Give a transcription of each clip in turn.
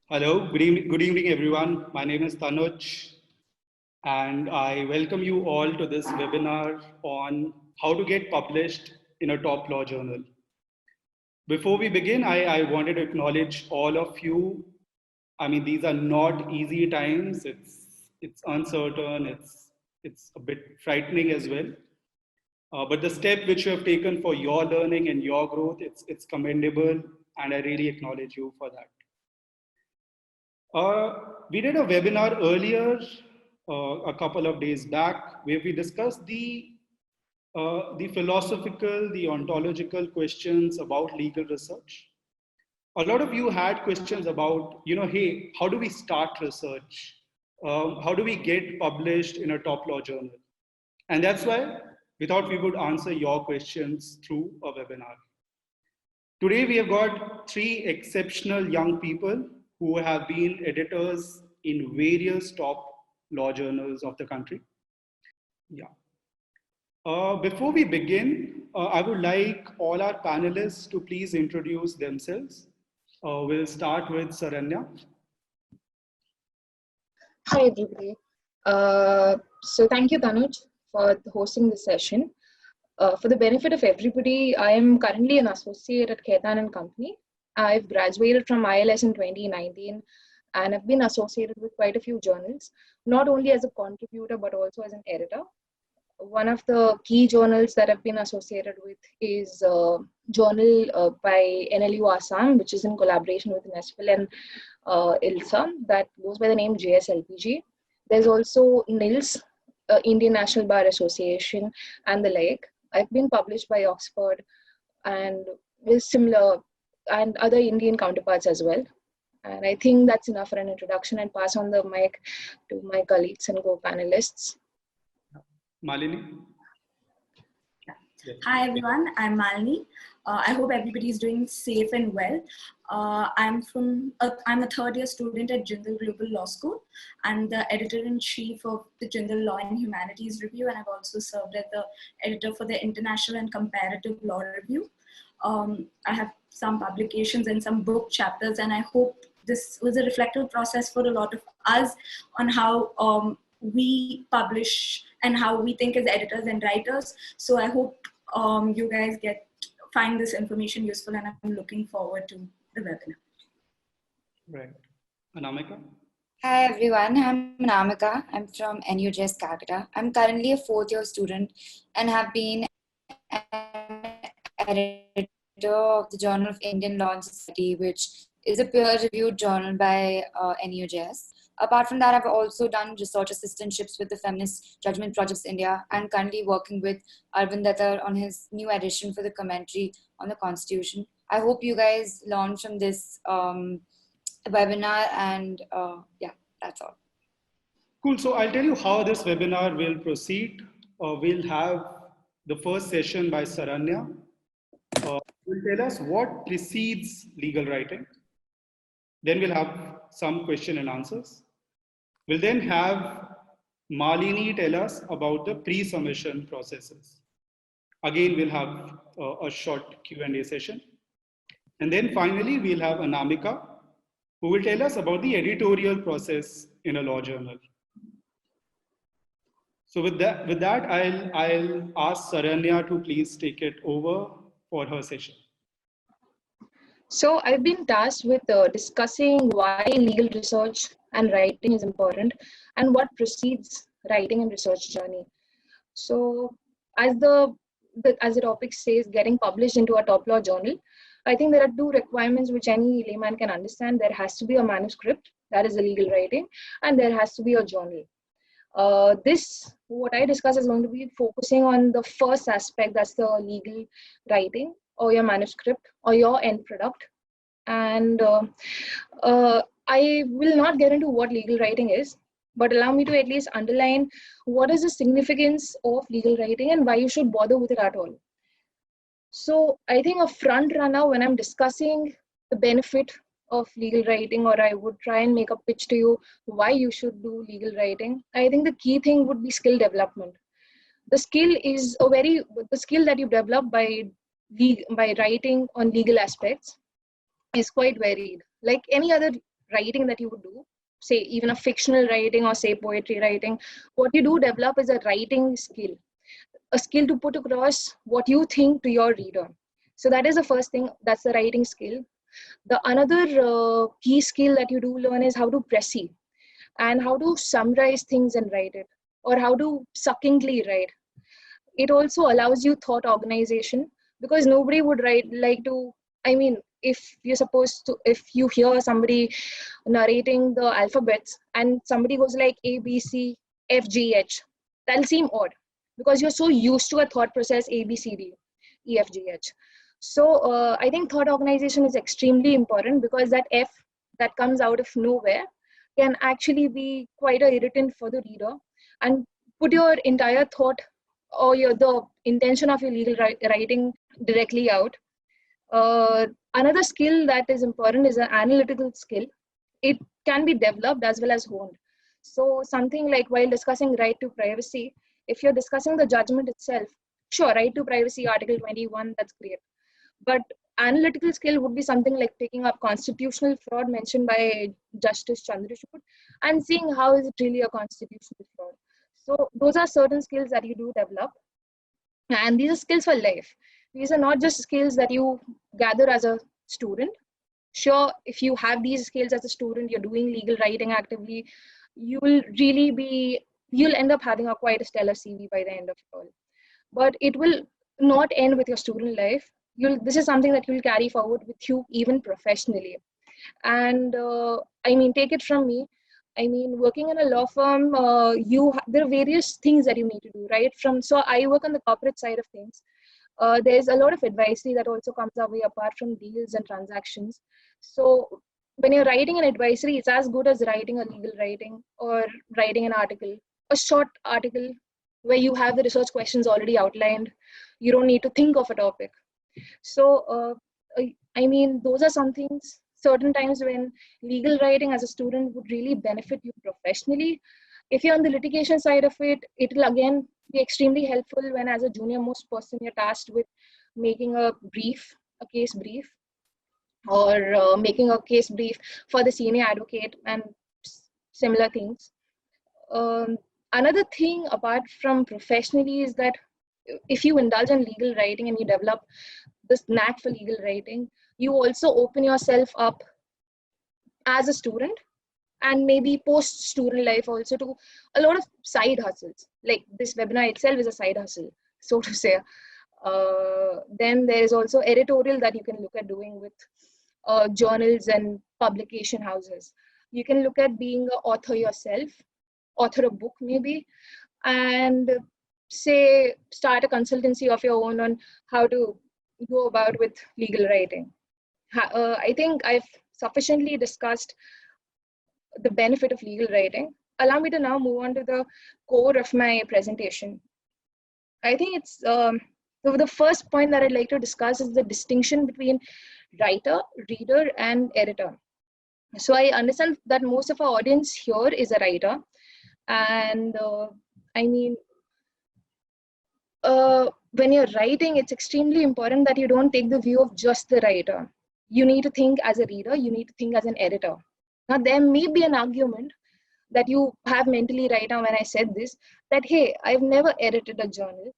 Hello, good evening everyone. My name is Tanuj and I welcome you all to this webinar on how to get published in a top law journal. Before we begin, I wanted to acknowledge all of you. I mean, these are not easy times. It's uncertain. It's a bit frightening as well. But the step which you have taken for your learning and your growth, it's commendable, and I really acknowledge you for that. We did a webinar earlier, a couple of days back, where we discussed the philosophical, the ontological questions about legal research. A lot of you had questions about, hey, how do we start research? How do we get published in a top law journal? And that's why we thought we would answer your questions through a webinar. Today, we have got three exceptional young people who have been editors in various top law journals of the country. Yeah. Before we begin, I would like all our panelists to please introduce themselves. We'll start with Saranya. Hi, everybody. So thank you, Tanuj, for hosting this session. For the benefit of everybody, I am currently an associate at Khaitan & Company. I've graduated from ILS in 2019 and I've been associated with quite a few journals, not only as a contributor, but also as an editor. One of the key journals that I've been associated with is a journal by NLU Assam, which is in collaboration with Nestle and ILSA, that goes by the name JSLPG. There's also NILS, Indian National Bar Association, and the like. I've been published by Oxford and similar and other Indian counterparts as well. And I think that's enough for an introduction, and pass on the mic to my colleagues and co-panelists. Malini. Hi everyone, I'm Malini. I hope everybody is doing safe and well. I'm a third year student at Jindal Global Law School. I'm the editor-in-chief of the Jindal Law and Humanities Review, and I've also served as the editor for the International and Comparative Law Review. I have some publications and some book chapters, and I hope this was a reflective process for a lot of us on how we publish and how we think as editors and writers. So I hope you guys find this information useful, and I'm looking forward to the webinar. Right. Anamika? Hi everyone, I'm Anamika. I'm from NUJS Calcutta. I'm currently a fourth year student and have been an editor of the Journal of Indian Law and Society, which is a peer-reviewed journal by NUJS. Apart from that, I've also done research assistantships with the Feminist Judgment Projects India and currently working with Arvind Datar on his new edition for the commentary on the Constitution. I hope you guys learn from this webinar, and yeah, that's all. Cool. So I'll tell you how this webinar will proceed. We'll have the first session by Saranya. Will tell us what precedes legal writing. Then we'll have some question and answers. We'll then have Malini tell us about the pre-submission processes. Again, we'll have a short Q&A session. And then finally, we'll have Anamika, who will tell us about the editorial process in a law journal. So with that, I'll ask Saranya to please take it over for her session. So I've been tasked with discussing why legal research and writing is important and what precedes writing and research journey. So as the topic says, getting published into a top law journal, I think there are two requirements which any layman can understand. There has to be a manuscript, that is the legal writing, and there has to be a journal. What I discuss is going to be focusing on the first aspect, that's the legal writing or your manuscript or your end product. And I will not get into what legal writing is, but allow me to at least underline what is the significance of legal writing and why you should bother with it at all. So I think a front runner when I'm discussing the benefit of legal writing, or I would try and make a pitch to you why you should do legal writing, I think the key thing would be skill development. The skill is the skill that you develop by writing on legal aspects is quite varied. Like any other writing that you would do, say even a fictional writing or say poetry writing, what you do develop is a writing skill, a skill to put across what you think to your reader. So that is the first thing, that's the writing skill. The another key skill that you do learn is how to perceive and how to summarize things and write it, or how to succinctly write. It also allows you thought organization, because nobody would write like to, I mean, if you're supposed to, if you hear somebody narrating the alphabets and somebody goes like A, B, C, F, G, H, that'll seem odd because you're so used to a thought process A, B, C, D, E, F, G, H. So I think thought organization is extremely important, because that F that comes out of nowhere can actually be quite an irritant for the reader and put your entire thought or the intention of your legal writing directly out. Another skill that is important is an analytical skill. It can be developed as well as honed. So something like while discussing right to privacy, if you're discussing the judgment itself, sure, right to privacy, Article 21, that's great. But analytical skill would be something like picking up constitutional fraud mentioned by Justice Chandrachud and seeing how is it really a constitutional fraud. So those are certain skills that you do develop. And these are skills for life. These are not just skills that you gather as a student. Sure, if you have these skills as a student, you're doing legal writing actively, you will really be, you'll end up having a quite a stellar CV by the end of it all. But it will not end with your student life. This is something that you'll carry forward with you even professionally. And I mean, take it from me. I mean, working in a law firm, there are various things that you need to do, right? So I work on the corporate side of things. There's a lot of advisory that also comes our way apart from deals and transactions. So when you're writing an advisory, it's as good as writing a legal writing or writing an article, a short article where you have the research questions already outlined. You don't need to think of a topic. So, I mean, those are some things, certain times when legal writing as a student would really benefit you professionally. If you're on the litigation side of it, it will again be extremely helpful when as a junior most person you're tasked with making a brief, a case brief, or making a case brief for the senior advocate and similar things. Another thing apart from professionally is that if you indulge in legal writing and you develop this knack for legal writing, you also open yourself up as a student and maybe post student life also to a lot of side hustles. Like this webinar itself is a side hustle, so to say. Then there is also editorial that you can look at doing with journals and publication houses. You can look at being an author yourself, author a book maybe, and say start a consultancy of your own on how to go about with legal writing. I think I've sufficiently discussed the benefit of legal writing. Allow me to now move on to the core of my presentation. I think it's the first point that I'd like to discuss is the distinction between writer, reader, and editor. So I understand that most of our audience here is a writer, and I mean, when you're writing, it's extremely important that you don't take the view of just the writer. You need to think as a reader, you need to think as an editor. Now, there may be an argument that you have mentally right now when I said this, that, hey, I've never edited a journal.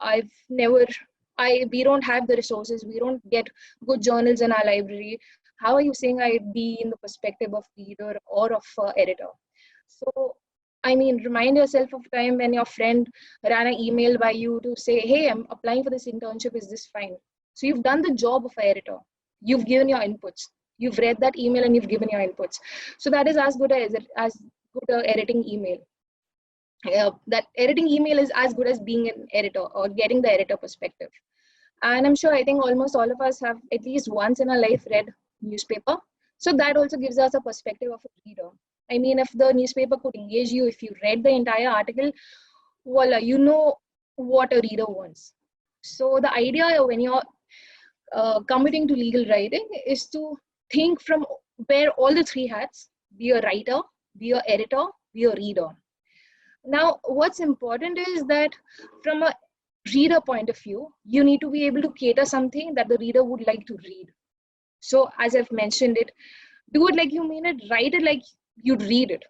We don't have the resources. We don't get good journals in our library. How are you saying I'd be in the perspective of reader or of editor? So, I mean, remind yourself of a time when your friend ran an email by you to say, hey, I'm applying for this internship, is this fine? So you've done the job of an editor. You've given your inputs. You've read that email and you've given your inputs. So that is as good as good editing email. That editing email is as good as being an editor or getting the editor perspective. And I'm sure I think almost all of us have at least once in our life read newspaper. So that also gives us a perspective of a reader. I mean, if the newspaper could engage you, if you read the entire article, voila, you know what a reader wants. So the idea when you're committing to legal writing is to think from wear all the three hats, be a writer, be an editor, be a reader. Now, what's important is that from a reader point of view, you need to be able to cater something that the reader would like to read. So as I've mentioned it, Do it like you mean it. Write it like you'd read it.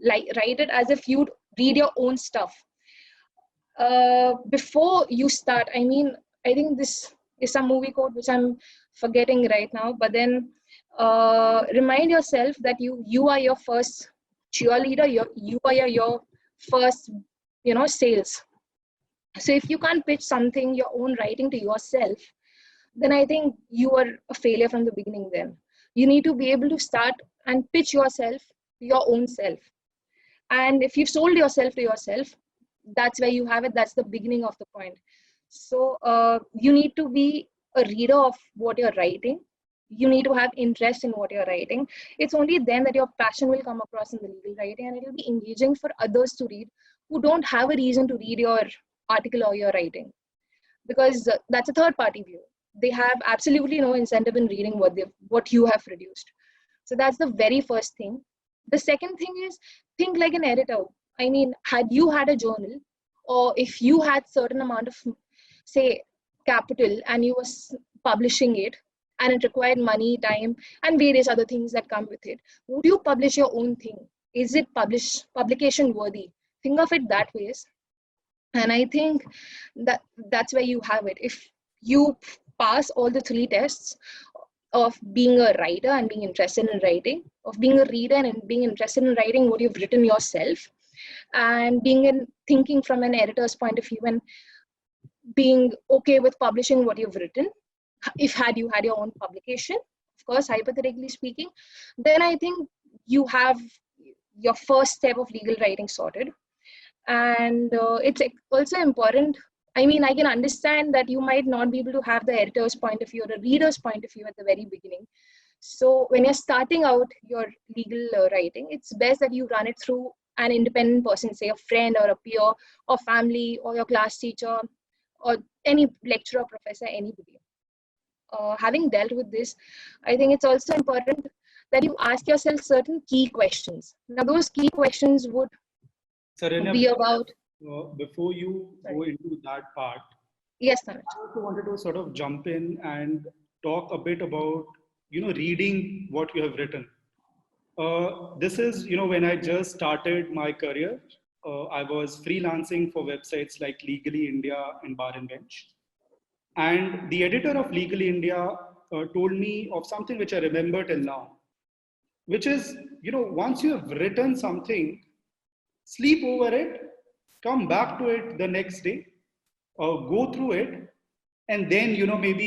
Like write it as if you'd read your own stuff. Before you start, I mean, I think this is some movie quote which I'm forgetting right now, but then remind yourself that you are your first cheerleader, you are your first, sales. So if you can't pitch something, your own writing to yourself, then I think you are a failure from the beginning. Then you need to be able to start and pitch yourself to your own self. And if you've sold yourself to yourself, that's where you have it. That's the beginning of the point. So you need to be a reader of what you're writing. You need to have interest in what you're writing. It's only then that your passion will come across in the legal writing, and it will be engaging for others to read who don't have a reason to read your article or your writing, because that's a third party view. They have absolutely no incentive in reading what you have produced. So that's the very first thing. The second thing is, think like an editor. I mean, had you had a journal, or if you had certain amount of, say, capital, and you was publishing it, and it required money, time, and various other things that come with it, would you publish your own thing? Is it publication worthy? Think of it that way. And I think that's where you have it. If you pass all the three tests of being a writer and being interested in writing, of being a reader and being interested in writing what you've written yourself, and thinking from an editor's point of view, and being okay with publishing what you've written, if you had your own publication, of course, hypothetically speaking, then I think you have your first step of legal writing sorted. And it's also important. I mean, I can understand that you might not be able to have the editor's point of view or the reader's point of view at the very beginning. So when you're starting out your legal writing, it's best that you run it through an independent person, say a friend or a peer or family or your class teacher or any lecturer, professor, anybody. Having dealt with this, I think it's also important that you ask yourself certain key questions. Now, those key questions would be about... Before you go into that part, yes, Tanuj. I also wanted to sort of jump in and talk a bit about, reading what you have written. This is, when I just started my career, I was freelancing for websites like Legally India and Bar and Bench. And the editor of Legally India told me of something which I remember till now, which is, once you have written something, sleep over it, come back to it the next day, go through it, and then maybe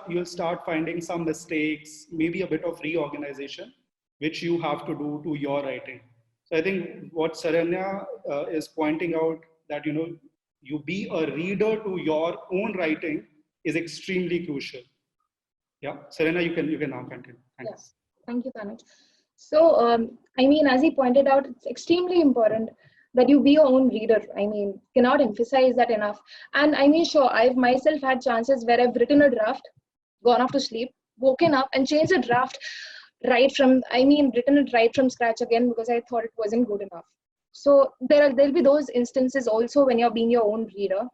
you'll start finding some mistakes, maybe a bit of reorganization, which you have to do to your writing. So I think what Saranya is pointing out, that you be a reader to your own writing is extremely crucial. Yeah, Saranya, you can now continue. Thanks. Yes. Thank you, Tanuj. So I mean, as he pointed out, it's extremely important that you be your own reader. I mean, cannot emphasize that enough. And I mean, sure, I've myself had chances where I've written a draft, gone off to sleep, woken up and changed the draft written it right from scratch again because I thought it wasn't good enough. So there'll be those instances also when you're being your own reader.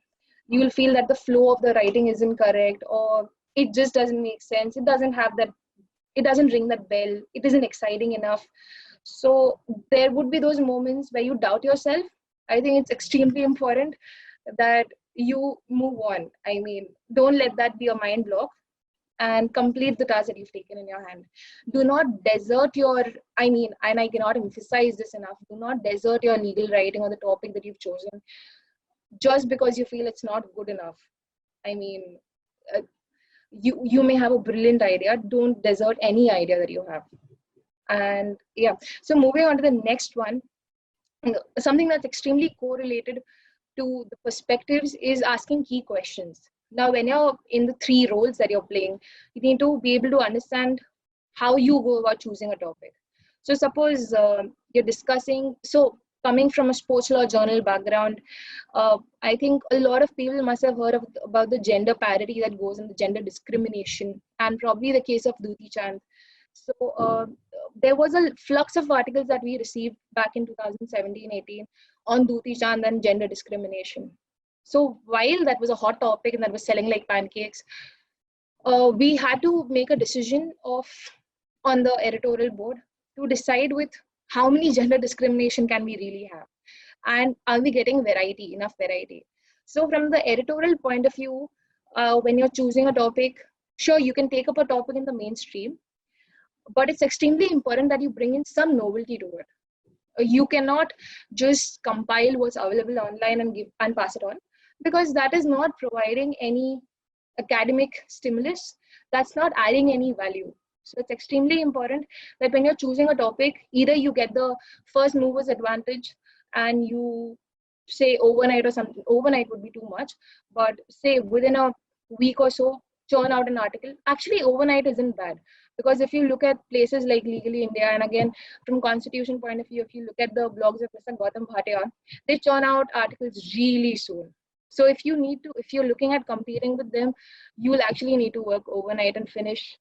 You will feel that the flow of the writing isn't correct, or it just doesn't make sense. It doesn't ring that bell. It isn't exciting enough. So there would be those moments where you doubt yourself. I think it's extremely important that you move on. I mean, don't let that be a mind block, and complete the task that you've taken in your hand. Do not desert and I cannot emphasize this enough, do not desert your legal writing or the topic that you've chosen just because you feel it's not good enough. I mean, you may have a brilliant idea. Don't desert any idea that you have. And yeah, so moving on to the next one, something that's extremely correlated to the perspectives is asking key questions. Now, when you're in the three roles that you're playing, you need to be able to understand how you go about choosing a topic. So suppose you're discussing, so coming from a sports law journal background, I think a lot of people must have heard about the gender parity that goes in the gender discrimination, and probably the case of Duti Chand. So there was a flux of articles that we received back in 2017-18 on Duti Chand and gender discrimination. So while that was a hot topic and that was selling like pancakes, we had to make a decision of on the editorial board to decide with how many gender discrimination can we really have, and are we getting enough variety. So from the editorial point of view, when you're choosing a topic, sure, you can take up a topic in the mainstream, but it's extremely important that you bring in some novelty to it. You cannot just compile what's available online and give and pass it on, because that is not providing any academic stimulus, that's not adding any value. So it's extremely important that when you're choosing a topic, either you get the first movers advantage and you say overnight, or something overnight would be too much, but say within a week or so churn out an article. Actually overnight isn't bad, because if you look at places like Legally India, and again from constitution point of view, if you look at the blogs of Mr. Gautam Bhatia, they churn out articles really soon. So if you're looking at competing with them, you will actually need to work overnight and finish.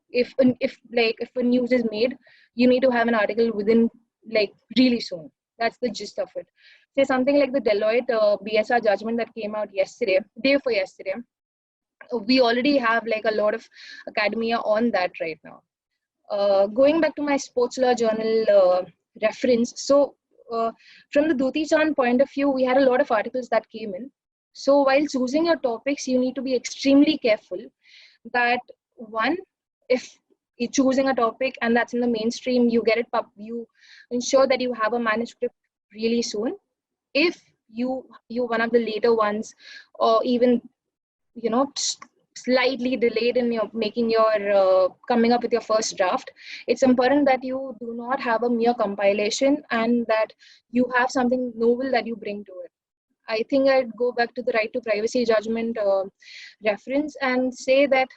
If a news is made, you need to have an article within like really soon. That's the gist of it. Say something like the Deloitte BSR judgment that came out day before yesterday. We already have like a lot of academia on that right now. Going back to my sports law journal reference, so from the Duti Chand point of view, we had a lot of articles that came in. So while choosing your topics, you need to be extremely careful that one, if you're choosing a topic and that's in the mainstream, you get it you ensure that you have a manuscript really soon. If you one of the later ones, or even slightly delayed in your making your coming up with your first draft, it's important that you do not have a mere compilation and that you have something novel that you bring to it. I think I'd go back to the right to privacy judgment reference and say that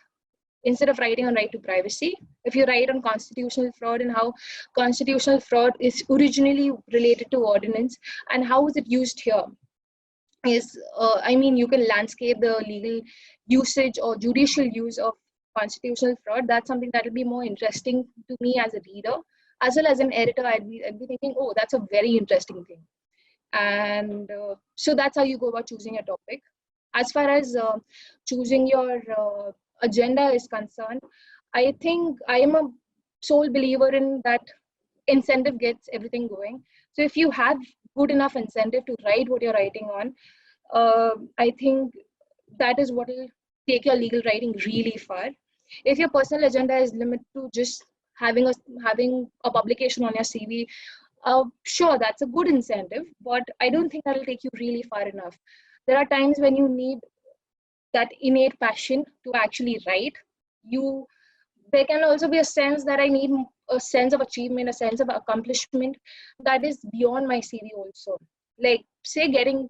instead of writing on right to privacy, if you write on constitutional fraud and how constitutional fraud is originally related to ordinance and how is it used here, is you can landscape the legal usage or judicial use of constitutional fraud. That's something that will be more interesting to me as a reader, as well as an editor. I'd be thinking, oh, that's a very interesting thing. And so that's how you go about choosing a topic. As far as choosing your agenda is concerned, I think I am a sole believer in that incentive gets everything going. So if you have good enough incentive to write what you're writing on, I think that is what will take your legal writing really far. If your personal agenda is limited to just having a publication on your CV, sure, that's a good incentive, but I don't think that'll take you really far enough. There are times when you need that innate passion to actually write. There can also be a sense that I need a sense of achievement, a sense of accomplishment that is beyond my CV also. Like say getting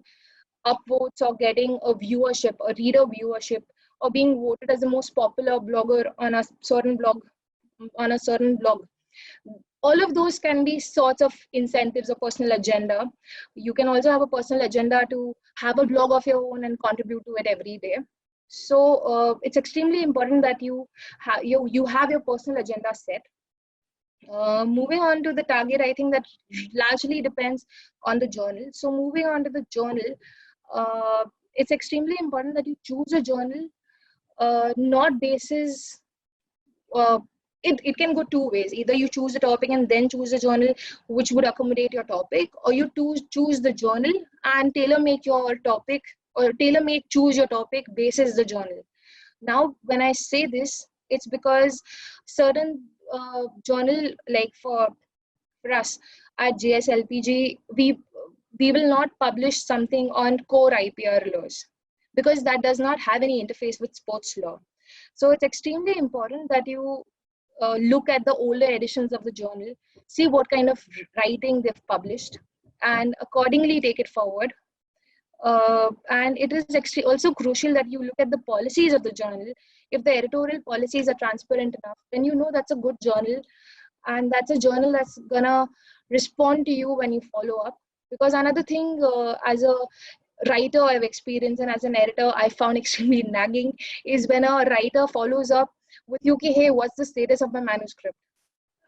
upvotes or getting a viewership, a reader viewership, or being voted as the most popular blogger on a certain blog. All of those can be sorts of incentives or personal agenda. You can also have a personal agenda to have a blog of your own and contribute to it every day. So it's extremely important that you have your personal agenda set. Moving on to the target, I think that largely depends on the journal. So moving on to the journal, it's extremely important that you choose a journal not basis. It can go two ways. Either you choose a topic and then choose a journal which would accommodate your topic, or you choose the journal and tailor-make your topic, or choose your topic basis the journal. Now, when I say this, it's because certain journal, like for us at JSLPG, we will not publish something on core IPR laws because that does not have any interface with sports law. So it's extremely important that you look at the older editions of the journal, see what kind of writing they've published, and accordingly take it forward. And it is also crucial that you look at the policies of the journal. If the editorial policies are transparent enough, then you know that's a good journal, and that's a journal that's gonna respond to you when you follow up. Because another thing, as a writer I've experienced and as an editor I found extremely nagging, is when a writer follows up with you, hey, what's the status of my manuscript?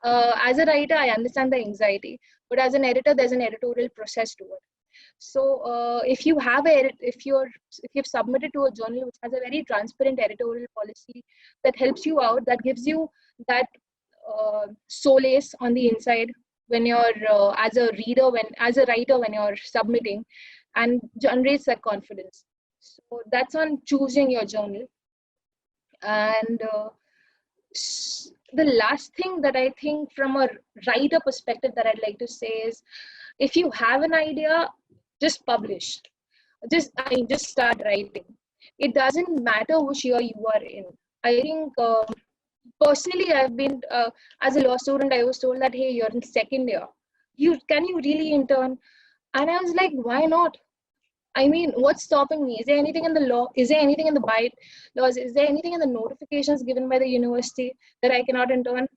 As a writer, I understand the anxiety, but as an editor, there's an editorial process to it. So if you've submitted to a journal which has a very transparent editorial policy that helps you out, that gives you that solace on the inside when you're as a reader, as a writer, when you're submitting, and generates that confidence. So that's on choosing your journal. And the last thing that I think from a writer perspective that I'd like to say is, if you have an idea, just publish. Just start writing. It doesn't matter which year you are in. I think personally, I've been as a law student, I was told that, hey, you're in second year. Can you really intern? And I was like, why not? I mean, what's stopping me? Is there anything in the law? Is there anything in the bylaws? Is there anything in the notifications given by the university that I cannot intern?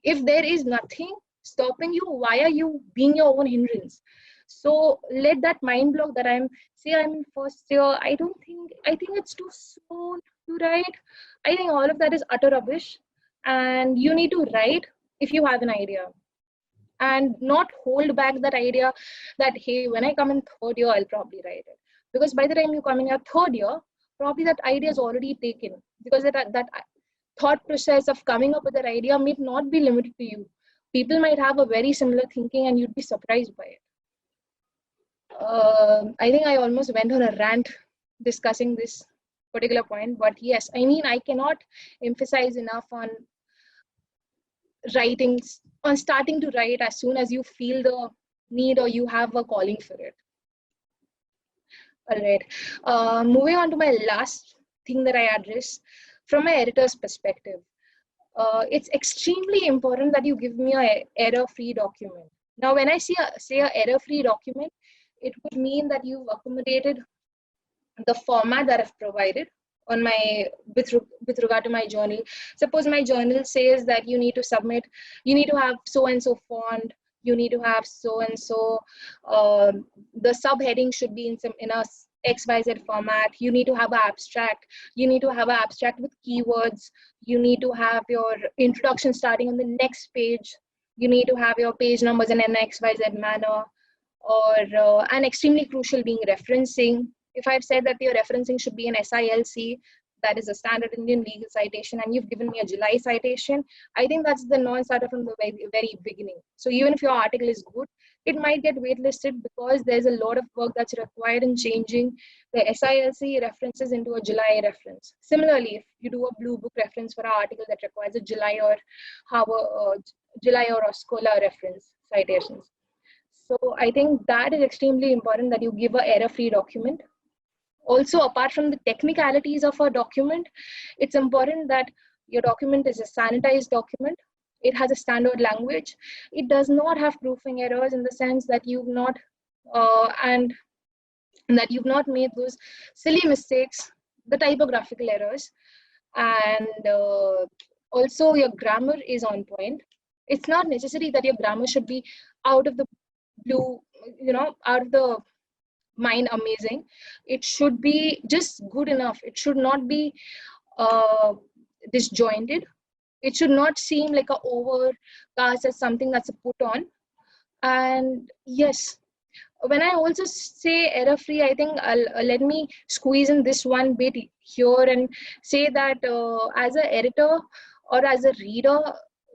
If there is nothing stopping you, why are you being your own hindrance? So let that mind block that I'm in first year. I think it's too soon to write. I think all of that is utter rubbish. And you need to write if you have an idea. And not hold back that idea that, hey, when I come in third year, I'll probably write it. Because by the time you come in your third year, probably that idea is already taken. Because that thought process of coming up with that idea may not be limited to you. People might have a very similar thinking and you'd be surprised by it. I think I almost went on a rant discussing this particular point. But yes, I mean, I cannot emphasize enough on starting to write as soon as you feel the need or you have a calling for it. All right. Moving on to my last thing that I address from my editor's perspective. It's extremely important that you give me an error-free document. Now, when I say an error-free document, it would mean that you've accommodated the format that I've provided on with regard to my journal. Suppose my journal says that you need to have so and so font, you need to have so and so, the subheading should be in a XYZ format, you need to have an abstract, with keywords, you need to have your introduction starting on the next page, you need to have your page numbers in an XYZ manner, or and extremely crucial being referencing. If I've said that your referencing should be an SILC, that is a standard Indian legal citation, and you've given me a July citation, I think that's the non-starter from the very beginning. So even if your article is good, it might get waitlisted because there's a lot of work that's required in changing the SILC references into a July reference. Similarly, if you do a Blue Book reference for an article that requires a July or a Scholar reference citations. So I think that is extremely important, that you give an error-free document. Also, apart from the technicalities of a document, it's important that your document is a sanitized document. It has a standard language. It does not have proofing errors, in the sense that you've not made those silly mistakes, the typographical errors, and also your grammar is on point. It's not necessary that your grammar should be out of the blue, out of the mind amazing. It should be just good enough. It should not be disjointed. It should not seem like a overcast as something that's a put on. And yes, when I also say error free, I think let me squeeze in this one bit here and say that as an editor or as a reader,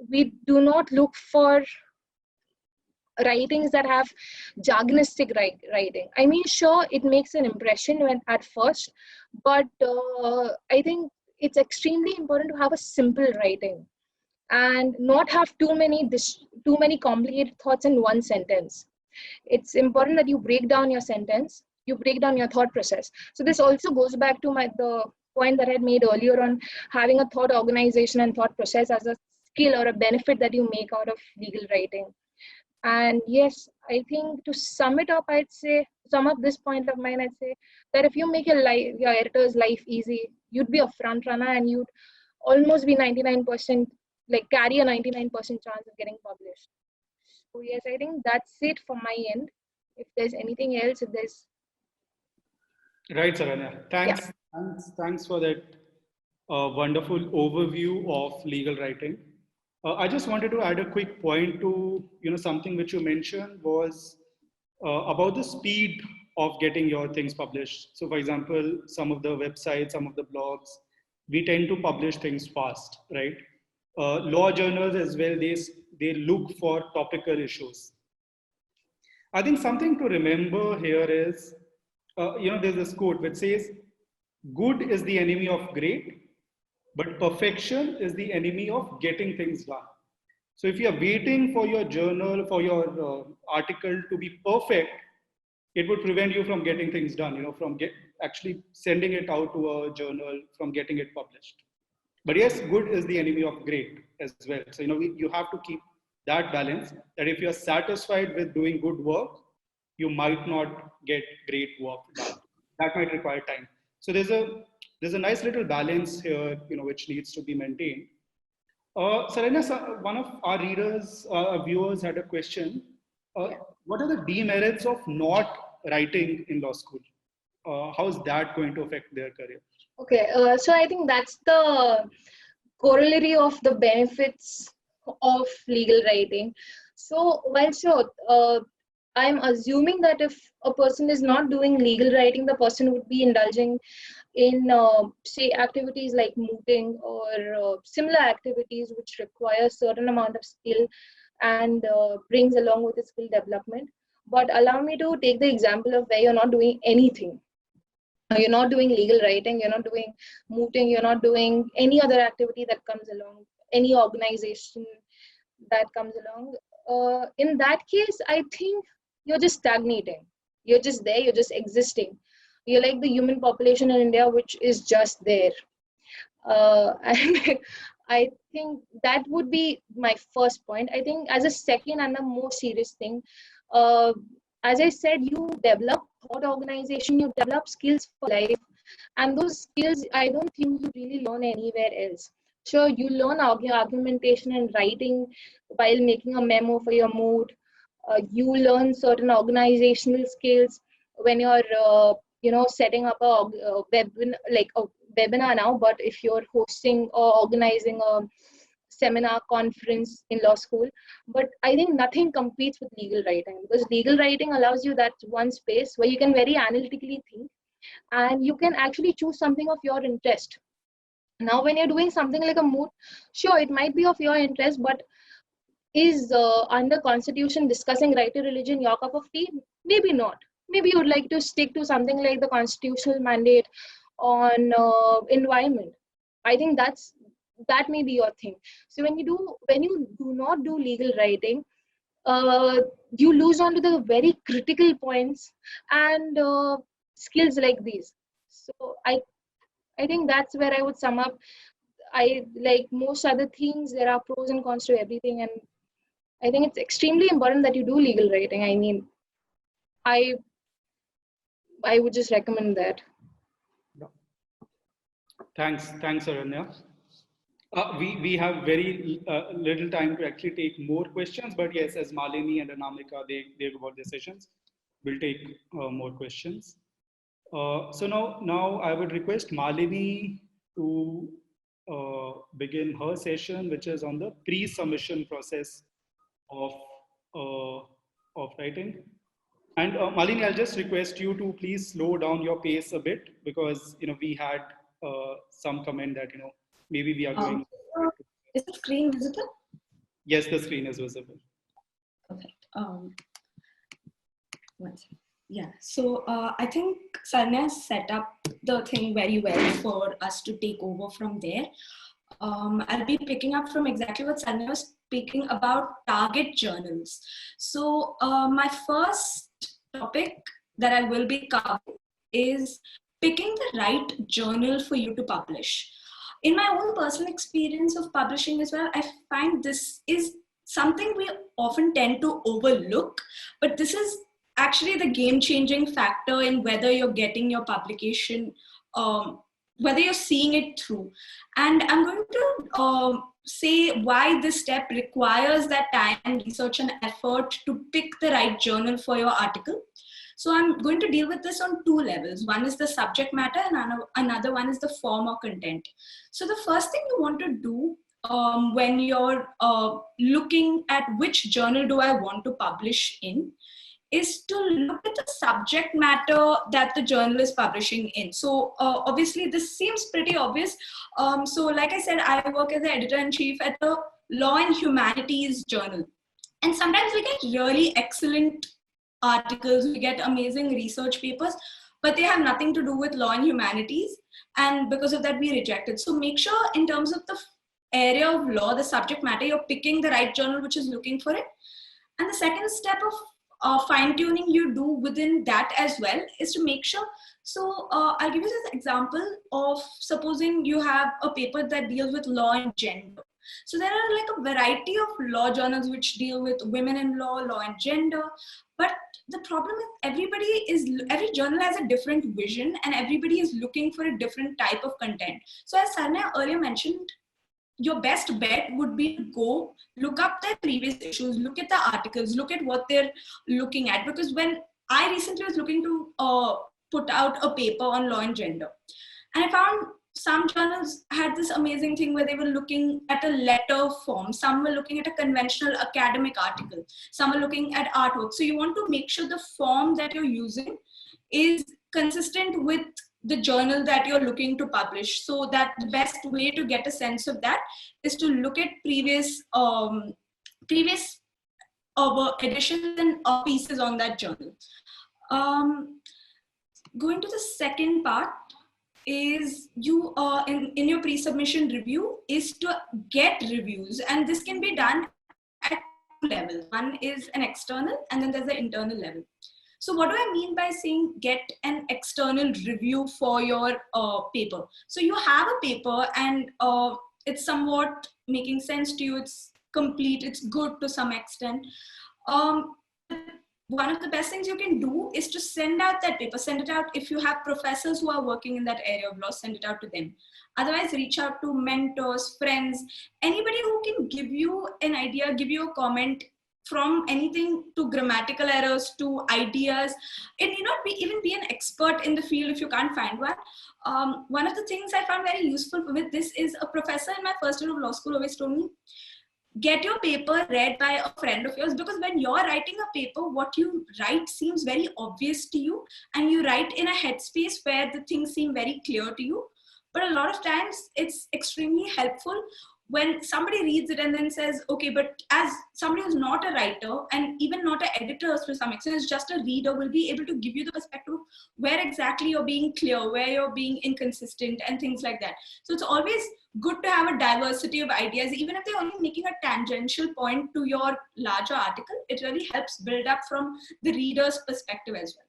we do not look for writings that have jargonistic writing. I mean, sure, it makes an impression at first, but I think it's extremely important to have a simple writing and not have too many complicated thoughts in one sentence. It's important that you break down your sentence, you break down your thought process. So this also goes back to the point that I had made earlier on having a thought organization and thought process as a skill or a benefit that you make out of legal writing. And yes, I think to sum up this point of mine, I'd say that if you make your editor's life easy, you'd be a front runner and you'd almost be 99%, carry a 99% chance of getting published. So yes, I think that's it from my end. If there's anything else, Right, Saranya. Thanks for that wonderful overview of legal writing. I just wanted to add a quick point to something which you mentioned was about the speed of getting your things published. So, for example, some of the websites, some of the blogs, we tend to publish things fast, right? Law journals as well, they look for topical issues. I think something to remember here is, there's this quote which says, good is the enemy of great, but perfection is the enemy of getting things done. So if you're waiting for your journal, for your article to be perfect, it would prevent you from getting things done, from actually sending it out to a journal, from getting it published. But yes, good is the enemy of great as well. So, you have to keep that balance, that if you're satisfied with doing good work, you might not get great work done. That might require time. So there's a nice little balance here, which needs to be maintained. Saranya, one of our readers, viewers had a question. What are the demerits of not writing in law school? How is that going to affect their career? Okay, so I think that's the corollary of the benefits of legal writing. So, while sure, I'm assuming that if a person is not doing legal writing, the person would be indulging in, say, activities like mooting or similar activities which require a certain amount of skill and brings along with the skill development. But allow me to take the example of where you're not doing anything. You're not doing legal writing, you're not doing mooting, you're not doing any other activity that comes along, any organization that comes along. In that case, I think you're just stagnating. You're just there, you're just existing. You're like the human population in India, which is just there. And I think that would be my first point. I think as a second and a more serious thing, uh, as I said, you develop thought organization, you develop skills for life, and those skills I don't think you really learn anywhere else. Sure, you learn argumentation and writing while making a memo for your mood. You learn certain organizational skills when you're setting up a webinar now, but if you're hosting or organizing a seminar conference in law school. But I think nothing competes with legal writing, because legal writing allows you that one space where you can very analytically think and you can actually choose something of your interest. Now when you're doing something like a moot, sure, it might be of your interest, but is under constitution discussing right to religion your cup of tea? Maybe not. Maybe you would like to stick to something like the constitutional mandate on environment. I think that may be your thing. So when you do not do legal writing, you lose on to the very critical points and skills like these. So I think that's where I would sum up. I like most other things, there are pros and cons to everything, and I think it's extremely important that you do legal writing. I mean, I would just recommend that. Thanks, Aranya. We have very little time to actually take more questions, but yes, as Malini and Anamika, they've got their sessions, we'll take more questions. So now I would request Malini to begin her session, which is on the pre-submission process of writing. And Malini, I'll just request you to please slow down your pace a bit, because we had some comment that maybe we are going. Is the screen visible? Yes, the screen is visible. Perfect. One second. Yeah, so I think Saranya set up the thing very well for us to take over from there. I'll be picking up from exactly what Saranya was speaking about, target journals. So my first topic that I will be covering is picking the right journal for you to publish. In my own personal experience of publishing as well, I find this is something we often tend to overlook, but this is actually the game-changing factor in whether you're getting your publication, whether you're seeing it through. And I'm going to say why this step requires that time, research, and effort to pick the right journal for your article. So I'm going to deal with this on two levels. One is the subject matter and another one is the form or content. So the first thing you want to do when you're looking at which journal do I want to publish in is to look at the subject matter that the journal is publishing in. So obviously this seems pretty obvious. So like I said, I work as the editor-in-chief at the Law and Humanities journal. And sometimes we get really excellent articles, we get amazing research papers, but they have nothing to do with law and humanities. And because of that, we reject it. So make sure in terms of the area of law, the subject matter, you're picking the right journal which is looking for it. And the second step of fine-tuning you do within that as well is to make sure. So I'll give you this example of supposing you have a paper that deals with law and gender. So there are like a variety of law journals which deal with women in law, law and gender. But the problem is every journal has a different vision and everybody is looking for a different type of content. So as Sarnya earlier mentioned, your best bet would be to go look up their previous issues, look at the articles, look at what they're looking at. Because when I recently was looking to put out a paper on law and gender, and I found some journals had this amazing thing where they were looking at a letter form. Some were looking at a conventional academic article. Some were looking at artwork. So you want to make sure the form that you're using is consistent with the journal that you're looking to publish. So that the best way to get a sense of that is to look at previous editions and pieces on that journal. Going to the second part is you in your pre-submission review is to get reviews, and this can be done at two levels. One is an external and then there's an internal level. So what do I mean by saying get an external review for your paper? So you have a paper and it's somewhat making sense to you, it's complete, it's good to some extent. One of the best things you can do is to send out that paper, send it out. If you have professors who are working in that area of law, send it out to them. Otherwise, reach out to mentors, friends, anybody who can give you an idea, give you a comment, from anything to grammatical errors to ideas. It need not even be an expert in the field if you can't find one. One of the things I found very useful with this is a professor in my first year of law school always told me, get your paper read by a friend of yours, because when you're writing a paper, what you write seems very obvious to you, and you write in a headspace where the things seem very clear to you. But a lot of times it's extremely helpful when somebody reads it and then says, okay, but as somebody who's not a writer and even not an editor to some extent, is just a reader, will be able to give you the perspective where exactly you're being clear, where you're being inconsistent and things like that. So it's always good to have a diversity of ideas, even if they're only making a tangential point to your larger article. It really helps build up from the reader's perspective as well.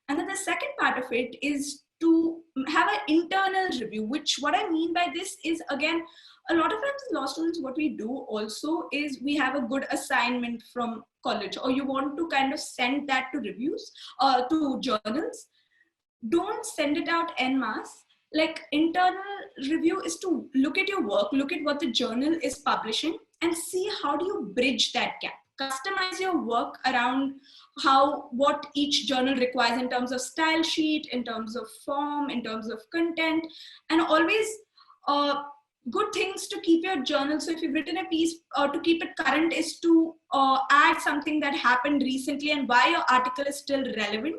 And then the second part of it is to have an internal review, which what I mean by this is, again, a lot of times as law students, what we do also is we have a good assignment from college, or you want to kind of send that to reviews, to journals. Don't send it out en masse. Like, internal review is to look at your work, look at what the journal is publishing, and see how do you bridge that gap. Customize your work around what each journal requires in terms of style sheet, in terms of form, in terms of content, and always good things to keep your journal. So if you've written a piece, to keep it current is to add something that happened recently and why your article is still relevant.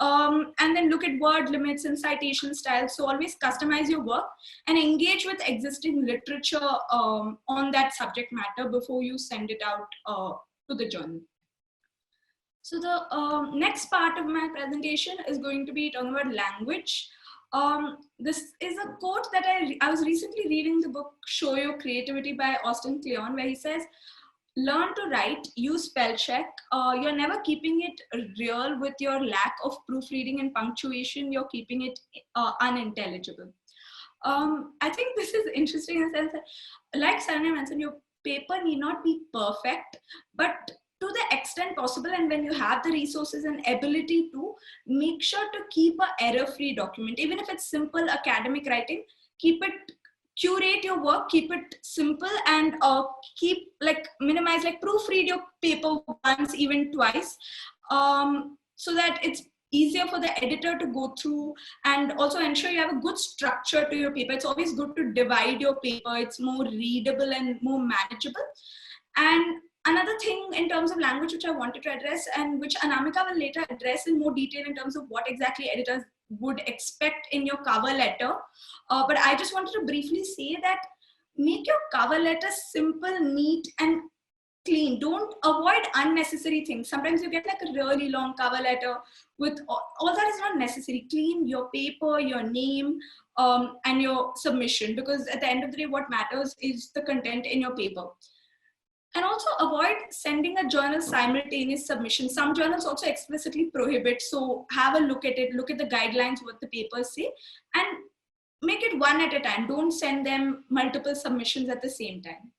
And then look at word limits and citation styles. So always customize your work and engage with existing literature on that subject matter before you send it out to the journal. So the next part of my presentation is going to be talking about language. This is a quote that I was recently reading the book Show Your Creativity by Austin Kleon, where he says, learn to write, use spell check. You're never keeping it real with your lack of proofreading and punctuation. You're keeping it unintelligible. I think this is interesting in the sense that, like Saranya mentioned, your paper need not be perfect, but to the extent possible, and when you have the resources and ability to, make sure to keep an error-free document. Even if it's simple academic writing, curate your work, keep it simple, and minimize, proofread your paper once, even twice, so that it's easier for the editor to go through, and also ensure you have a good structure to your paper. It's always good to divide your paper. It's more readable and more manageable. And Another thing in terms of language which I wanted to address, and which Anamika will later address in more detail in terms of what exactly editors would expect in your cover letter. But I just wanted to briefly say that make your cover letter simple, neat, and clean. Don't avoid unnecessary things. Sometimes you get like a really long cover letter with all that is not necessary. Clean your paper, your name, and your submission, because at the end of the day, what matters is the content in your paper. And also avoid sending a journal simultaneous submission. Some journals also explicitly prohibit. So have a look at it, look at the guidelines, what the papers say, and make it one at a time. Don't send them multiple submissions at the same time.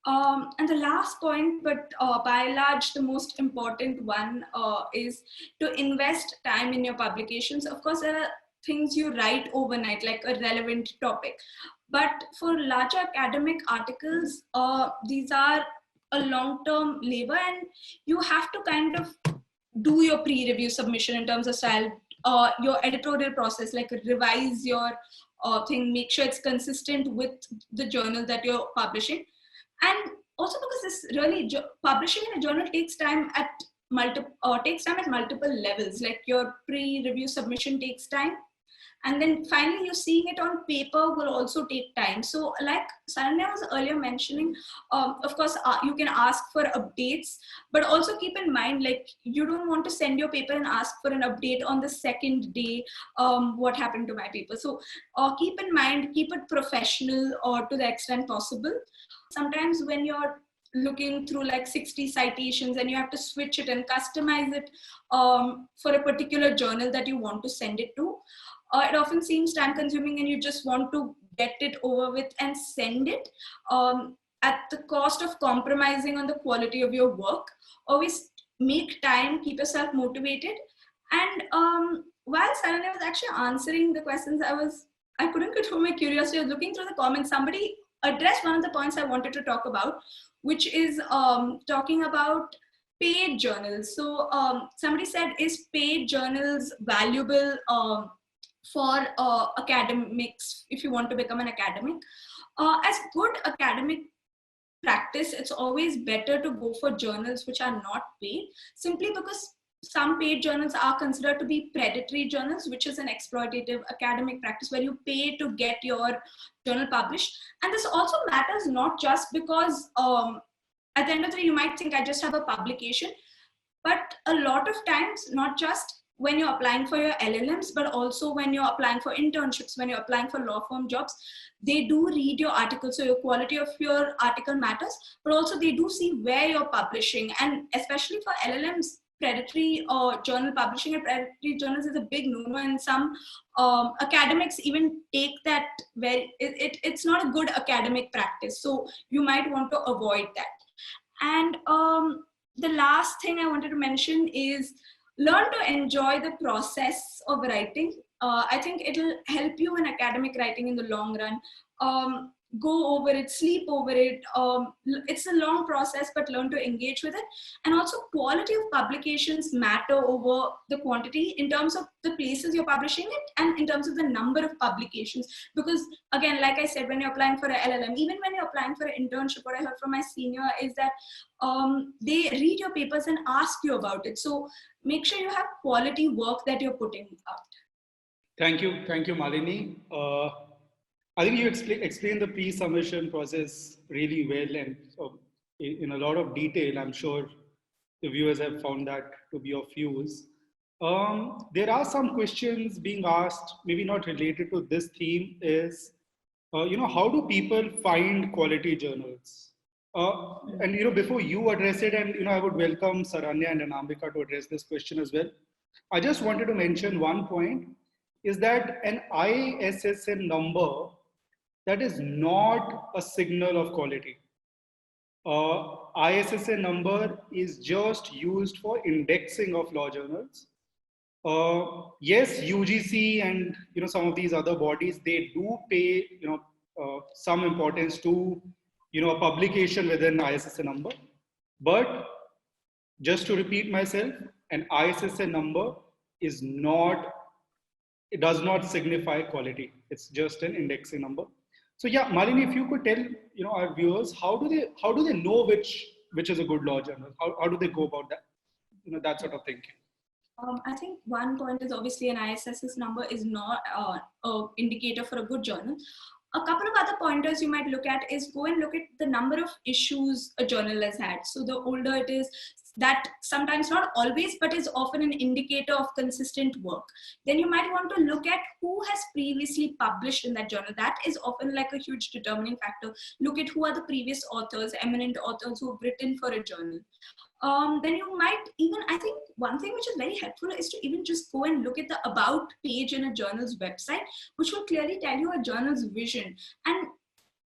And the last point, but by and large, the most important one is to invest time in your publications. Of course, there are things you write overnight, like a relevant topic. But for larger academic articles, these are a long-term labor, and you have to kind of do your pre-review submission in terms of style, your editorial process, like revise your thing, make sure it's consistent with the journal that you're publishing. And also because this really, publishing in a journal takes time at multiple levels, like your pre-review submission takes time. And then finally, you seeing it on paper will also take time. So like Saranya was earlier mentioning, of course, you can ask for updates, but also keep in mind, like you don't want to send your paper and ask for an update on the second day, what happened to my paper. So keep in mind, keep it professional or to the extent possible. Sometimes when you're looking through like 60 citations and you have to switch it and customize it for a particular journal that you want to send it to, it often seems time consuming and you just want to get it over with and send it at the cost of compromising on the quality of your work. Always make time, keep yourself motivated. And while Saranya was actually answering the questions, I couldn't control my curiosity. I was looking through the comments. Somebody addressed one of the points I wanted to talk about, which is talking about paid journals. So somebody said, is paid journals valuable for academics if you want to become an academic? As good academic practice, it's always better to go for journals which are not paid, simply because some paid journals are considered to be predatory journals, which is an exploitative academic practice where you pay to get your journal published. And this also matters not just because at the end of the day, you might think I just have a publication, but a lot of times, not just when you're applying for your LLMs, but also when you're applying for internships, when you're applying for law firm jobs, they do read your article. So your quality of your article matters, but also they do see where you're publishing. And especially for LLMs, predatory journal publishing and predatory journals is a big no-no, and some academics even take that where it's not a good academic practice. So you might want to avoid that. And the last thing I wanted to mention is learn to enjoy the process of writing. I think it'll help you in academic writing in the long run. Go over it, sleep over it. It's a long process, but learn to engage with it. And also quality of publications matter over the quantity in terms of the places you're publishing it and in terms of the number of publications. Because again, like I said, when you're applying for an LLM, even when you're applying for an internship, what I heard from my senior is that they read your papers and ask you about it. So make sure you have quality work that you're putting out. Thank you, Malini. I think you explained the pre-submission process really well and in a lot of detail. I'm sure the viewers have found that to be of use. There are some questions being asked, maybe not related to this theme, is, how do people find quality journals? And before you address it, and I would welcome Saranya and Anambika to address this question as well. I just wanted to mention one point, is that an ISSN number, that is not a signal of quality. ISSN number is just used for indexing of law journals. Yes, UGC and some of these other bodies, they do pay some importance to a publication with an ISSN number. But just to repeat myself, an ISSN number it does not signify quality. It's just an indexing number. So yeah, Malini, if you could tell our viewers, how do they know which is a good law journal? How do they go about that? That sort of thinking. I think one point is obviously an ISSS number is not an indicator for a good journal. A couple of other pointers you might look at is go and look at the number of issues a journal has had. So the older it is, that sometimes, not always, but is often an indicator of consistent work. Then you might want to look at who has previously published in that journal. That is often like a huge determining factor. Look at who are the previous authors, eminent authors who have written for a journal. Then you might even, I think one thing which is very helpful is to even just go and look at the about page in a journal's website, which will clearly tell you a journal's vision. And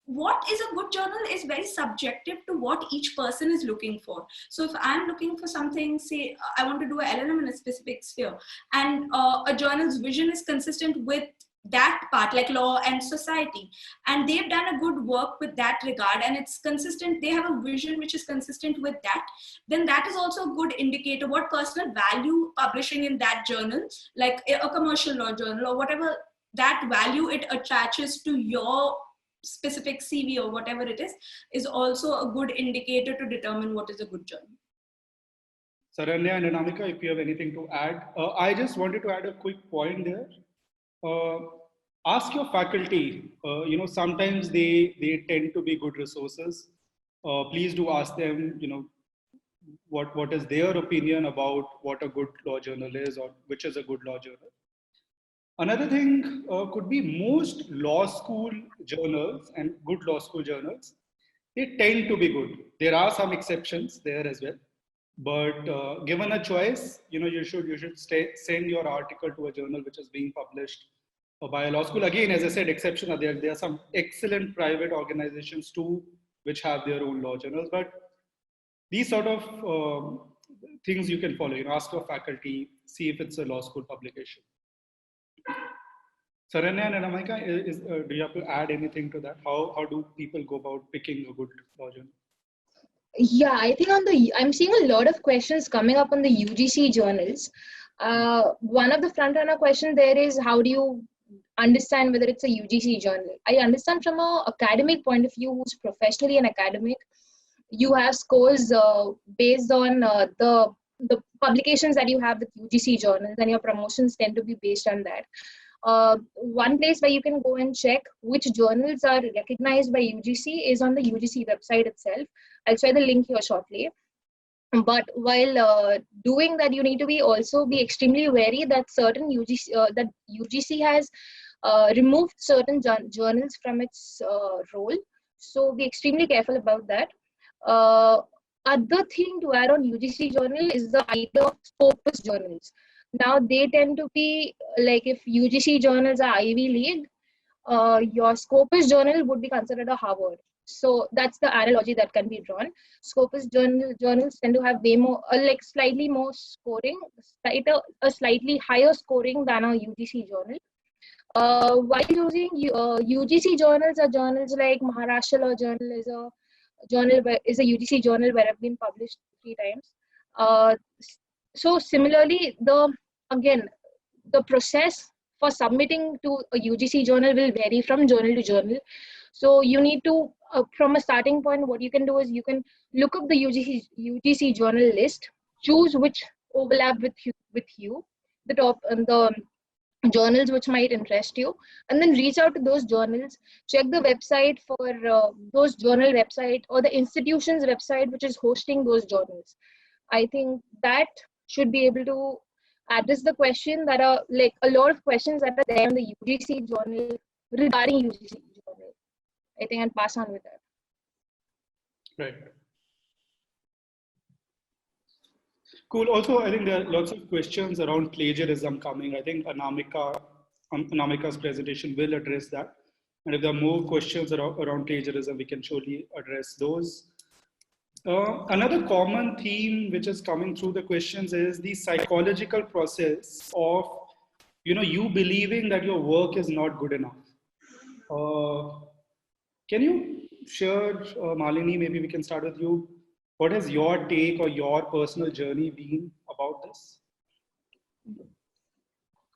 what is a good journal is very subjective to what each person is looking for. So if I'm looking for something, say I want to do an LLM in a specific sphere, and a journal's vision is consistent with that part, like law and society, and they've done a good work with that regard, and it's consistent, they have a vision which is consistent with that, then that is also a good indicator what personal value publishing in that journal, like a commercial law journal or whatever, that value it attaches to your specific CV or whatever it is also a good indicator to determine what is a good journal. Saranya and Anamika, if you have anything to add. I just wanted to add a quick point there. Ask your faculty, sometimes they tend to be good resources. Please do ask them, what is their opinion about what a good law journal is or which is a good law journal. Another thing could be most law school journals and good law school journals, they tend to be good. There are some exceptions there as well. But given a choice, you should send your article to a journal which is being published by a law school. Again, as I said, exceptions are there. There are some excellent private organizations too, which have their own law journals. But these sort of things you can follow. Ask your faculty, see if it's a law school publication. Saranya and Anamika, do you have to add anything to that? How do people go about picking a good law journal? Yeah, I think I'm seeing a lot of questions coming up on the UGC journals. One of the front runner questions there is, how do you understand whether it's a UGC journal? I understand from an academic point of view, who's professionally an academic, you have scores based on the publications that you have with UGC journals, and your promotions tend to be based on that. One place where you can go and check which journals are recognized by UGC is on the UGC website itself. I'll share the link here shortly. But while doing that, you need to also be extremely wary that certain UGC has removed certain journals from its role. So be extremely careful about that. Other thing to add on UGC journal is the idea of Scopus journals. Now they tend to be like, if UGC journals are Ivy League, your Scopus journal would be considered a Harvard. So that's the analogy that can be drawn. Scopus journals tend to have way more, slightly more scoring, a slightly higher scoring than a UGC journal. While using UGC journals, are journals like Maharashtra Law Journal is a UGC journal where I've been published 3 times. So similarly, the process for submitting to a UGC journal will vary from journal to journal. So you need to, from a starting point, what you can do is you can look up the UGC journal list, choose which overlap with you, the top and the journals which might interest you, and then reach out to those journals, check the website for those journal website or the institution's website which is hosting those journals. I think that should be able to address the question that are like a lot of questions that are there in the UGC journal regarding UGC journal. I think I'll pass on with that. Right. Cool. Also, I think there are lots of questions around plagiarism coming. I think Anamika's presentation will address that. And if there are more questions around plagiarism, we can surely address those. Another common theme which is coming through the questions is the psychological process of, you believing that your work is not good enough. Can you share, Malini, maybe we can start with you. What has your take or your personal journey been about this?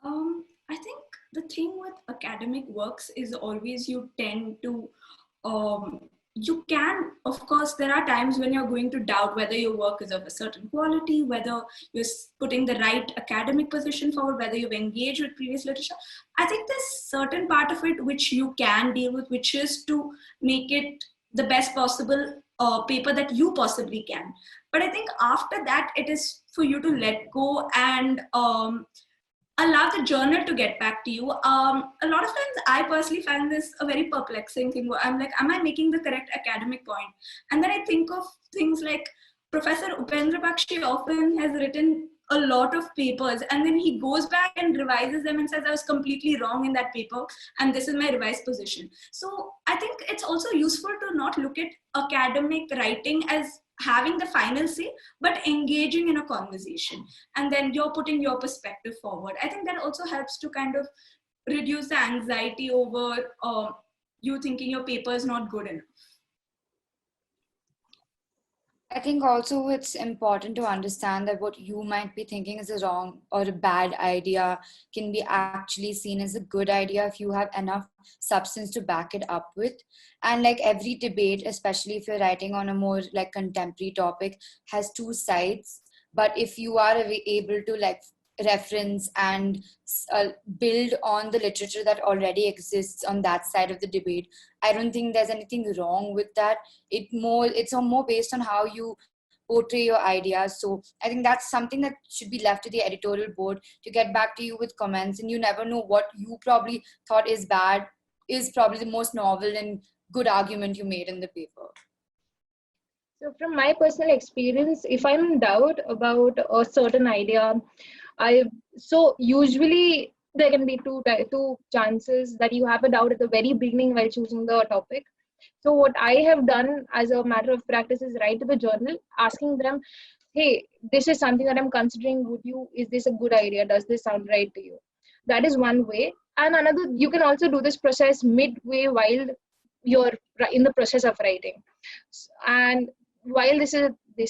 I think the thing with academic works is always you tend to, you can, of course, there are times when you're going to doubt whether your work is of a certain quality, whether you're putting the right academic position forward, whether you've engaged with previous literature. I think there's certain part of it which you can deal with, which is to make it the best possible paper that you possibly can. But I think after that, it is for you to let go and allow the journal to get back to you. A lot of times I personally find this a very perplexing thing where I'm like, am I making the correct academic point? And then I think of things like Professor Upendra Bakshi often has written a lot of papers, and then he goes back and revises them and says, I was completely wrong in that paper, and this is my revised position. So I think it's also useful to not look at academic writing as having the final say, but engaging in a conversation. And then you're putting your perspective forward. I think that also helps to kind of reduce the anxiety over you thinking your paper is not good enough. I think also it's important to understand that what you might be thinking is a wrong or a bad idea can be actually seen as a good idea if you have enough substance to back it up with. And like every debate, especially if you're writing on a more like contemporary topic, has two sides. But if you are able to like reference and build on the literature that already exists on that side of the debate, I don't think there's anything wrong with that. It's more based on how you portray your ideas. So I think that's something that should be left to the editorial board to get back to you with comments. And you never know, what you probably thought is bad is probably the most novel and good argument you made in the paper. So from my personal experience, if I'm in doubt about a certain idea, so usually there can be two chances that you have a doubt at the very beginning while choosing the topic. So what I have done as a matter of practice is write to the journal asking them, hey, this is something that I'm considering. Is this a good idea? Does this sound right to you? That is one way. And another, you can also do this process midway while you're in the process of writing. And while this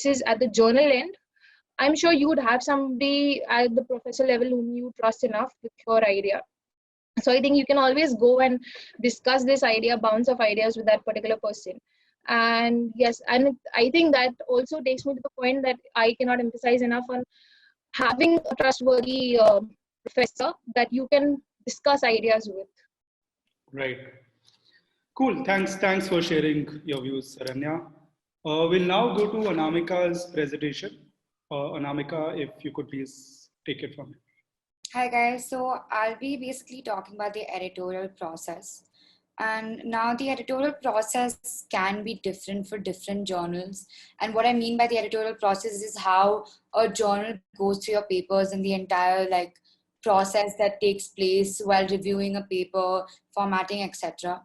is at the journal end, I'm sure you would have somebody at the professor level whom you trust enough with your idea. So I think you can always go and discuss this idea, bounce of ideas with that particular person. And yes, and I think that also takes me to the point that I cannot emphasize enough on having a trustworthy professor that you can discuss ideas with. Right. Cool. Thanks for sharing your views, Saranya. We'll now go to Anamika's presentation. Anamika, if you could please take it from here. Hi guys, so I'll be basically talking about the editorial process. And now the editorial process can be different for different journals. And what I mean by the editorial process is how a journal goes through your papers and the entire like process that takes place while reviewing a paper, formatting, etc.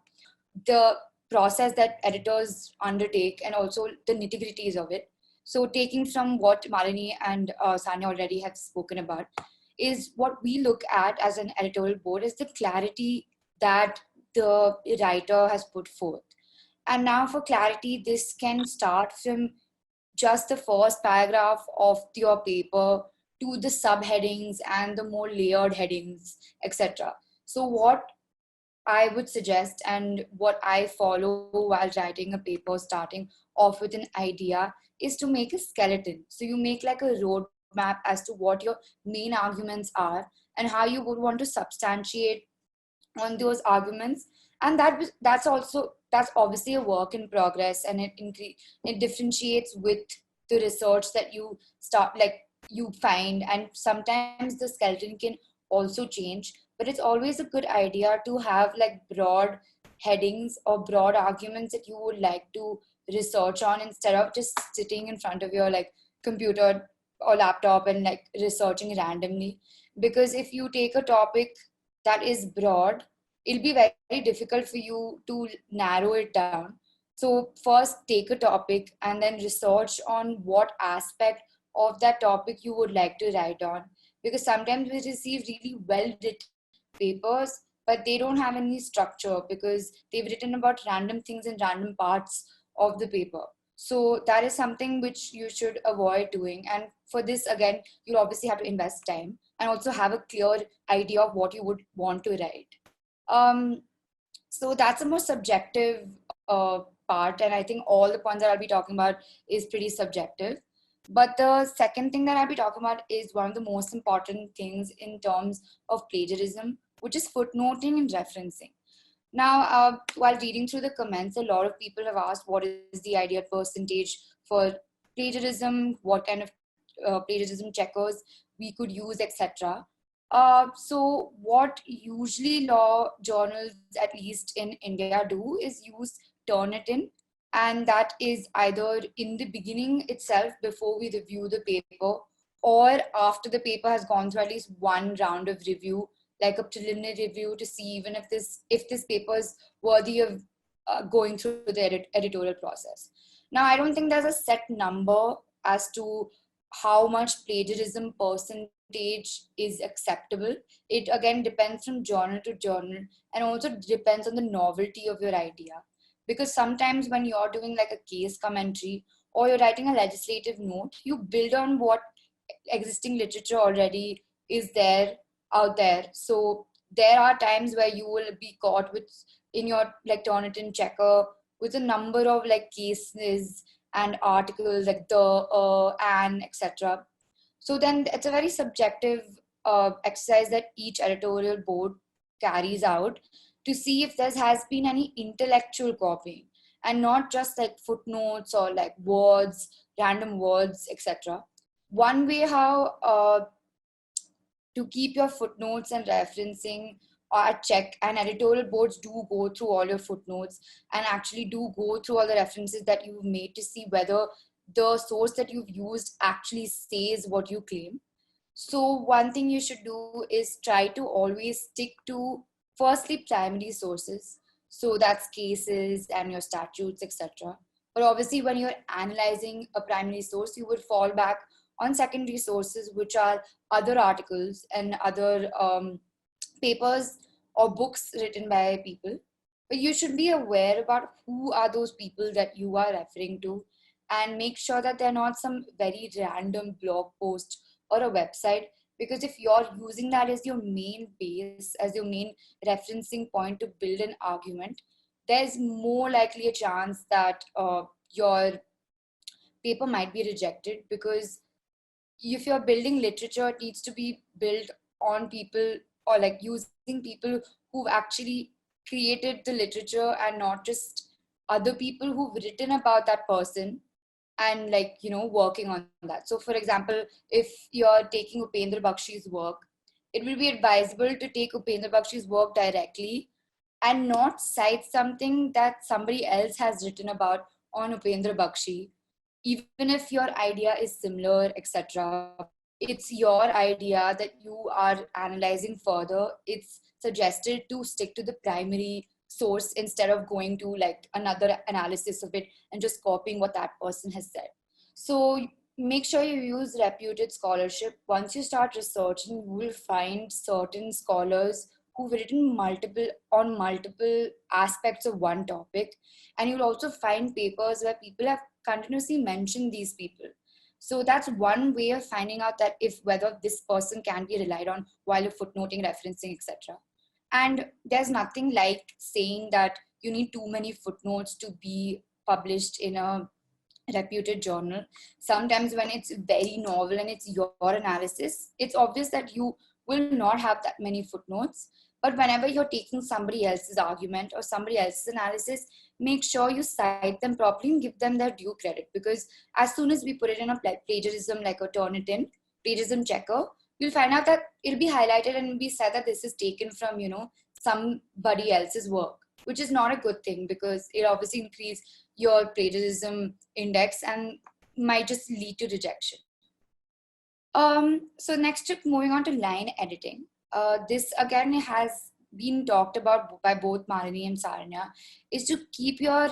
The process that editors undertake and also the nitty-gritties of it. So taking from what Malini and Sanya already have spoken about, is what we look at as an editorial board is the clarity that the writer has put forth. And now for clarity, this can start from just the first paragraph of your paper to the subheadings and the more layered headings, etc. So what I would suggest and what I follow while writing a paper, starting off with an idea, is to make a skeleton. So you make like a roadmap as to what your main arguments are and how you would want to substantiate on those arguments. And that's obviously a work in progress, and it differentiates with the research that you find, and sometimes the skeleton can also change. But it's always a good idea to have like broad headings or broad arguments that you would like to research on, instead of just sitting in front of your like computer or laptop and like researching randomly. Because if you take a topic that is broad, it'll be very difficult for you to narrow it down. So first take a topic and then research on what aspect of that topic you would like to write on. Because sometimes we receive really well written papers, but they don't have any structure because they've written about random things in random parts of the paper. So that is something which you should avoid doing. And for this, again, you'll obviously have to invest time and also have a clear idea of what you would want to write. So that's a more subjective part. And I think all the points that I'll be talking about is pretty subjective. But the second thing that I'll be talking about is one of the most important things in terms of plagiarism, which is footnoting and referencing. Now, while reading through the comments, a lot of people have asked what is the ideal percentage for plagiarism, what kind of plagiarism checkers we could use, etc. So what usually law journals, at least in India, do is use Turnitin, and that is either in the beginning itself before we review the paper, or after the paper has gone through at least one round of review, like a preliminary review, to see even if this paper is worthy of going through the editorial process. Now, I don't think there's a set number as to how much plagiarism percentage is acceptable. It again depends from journal to journal, and also depends on the novelty of your idea. Because sometimes when you're doing like a case commentary or you're writing a legislative note, you build on what existing literature already is there out there. So there are times where you will be caught with, in your like Turnitin checker, with a number of like cases and articles like the, and etc. So then it's a very subjective exercise that each editorial board carries out to see if there has been any intellectual copying, and not just like footnotes or like words, random words, etc. One way how to keep your footnotes and referencing are check, and editorial boards do go through all your footnotes and actually do go through all the references that you've made to see whether the source that you've used actually says what you claim. So one thing you should do is try to always stick to firstly primary sources. So that's cases and your statutes, etc. But obviously when you're analyzing a primary source, you would fall back on secondary sources, which are other articles and other papers or books written by people. But you should be aware about who are those people that you are referring to, and make sure that they're not some very random blog post or a website. Because if you're using that as your main base, as your main referencing point to build an argument, there's more likely a chance that your paper might be rejected. Because if you're building literature, it needs to be built on people, or like using people who've actually created the literature, and not just other people who've written about that person and like, you know, working on that. So for example, if you're taking Upendra Bakshi's work, it will be advisable to take Upendra Bakshi's work directly and not cite something that somebody else has written about on Upendra Bakshi, even if your idea is similar, etc. It's your idea that you are analyzing further. It's suggested to stick to the primary source instead of going to like another analysis of it and just copying what that person has said. So make sure you use reputed scholarship. Once you start researching, you will find certain scholars who've written multiple aspects of one topic, and you'll also find papers where people have continuously mentioned these people. So that's one way of finding out that if whether this person can be relied on while you're footnoting, referencing, etc. And there's nothing like saying that you need too many footnotes to be published in a reputed journal. Sometimes when it's very novel and it's your analysis, it's obvious that you will not have that many footnotes. But whenever you're taking somebody else's argument or somebody else's analysis, make sure you cite them properly and give them their due credit. Because as soon as we put it in a plagiarism, like a Turnitin plagiarism checker, you'll find out that it'll be highlighted and it'll be said that this is taken from, you know, somebody else's work, which is not a good thing, because it obviously increase your plagiarism index and might just lead to rejection. So next, moving on to line editing. This again has been talked about by both Malini and Saranya, is to keep your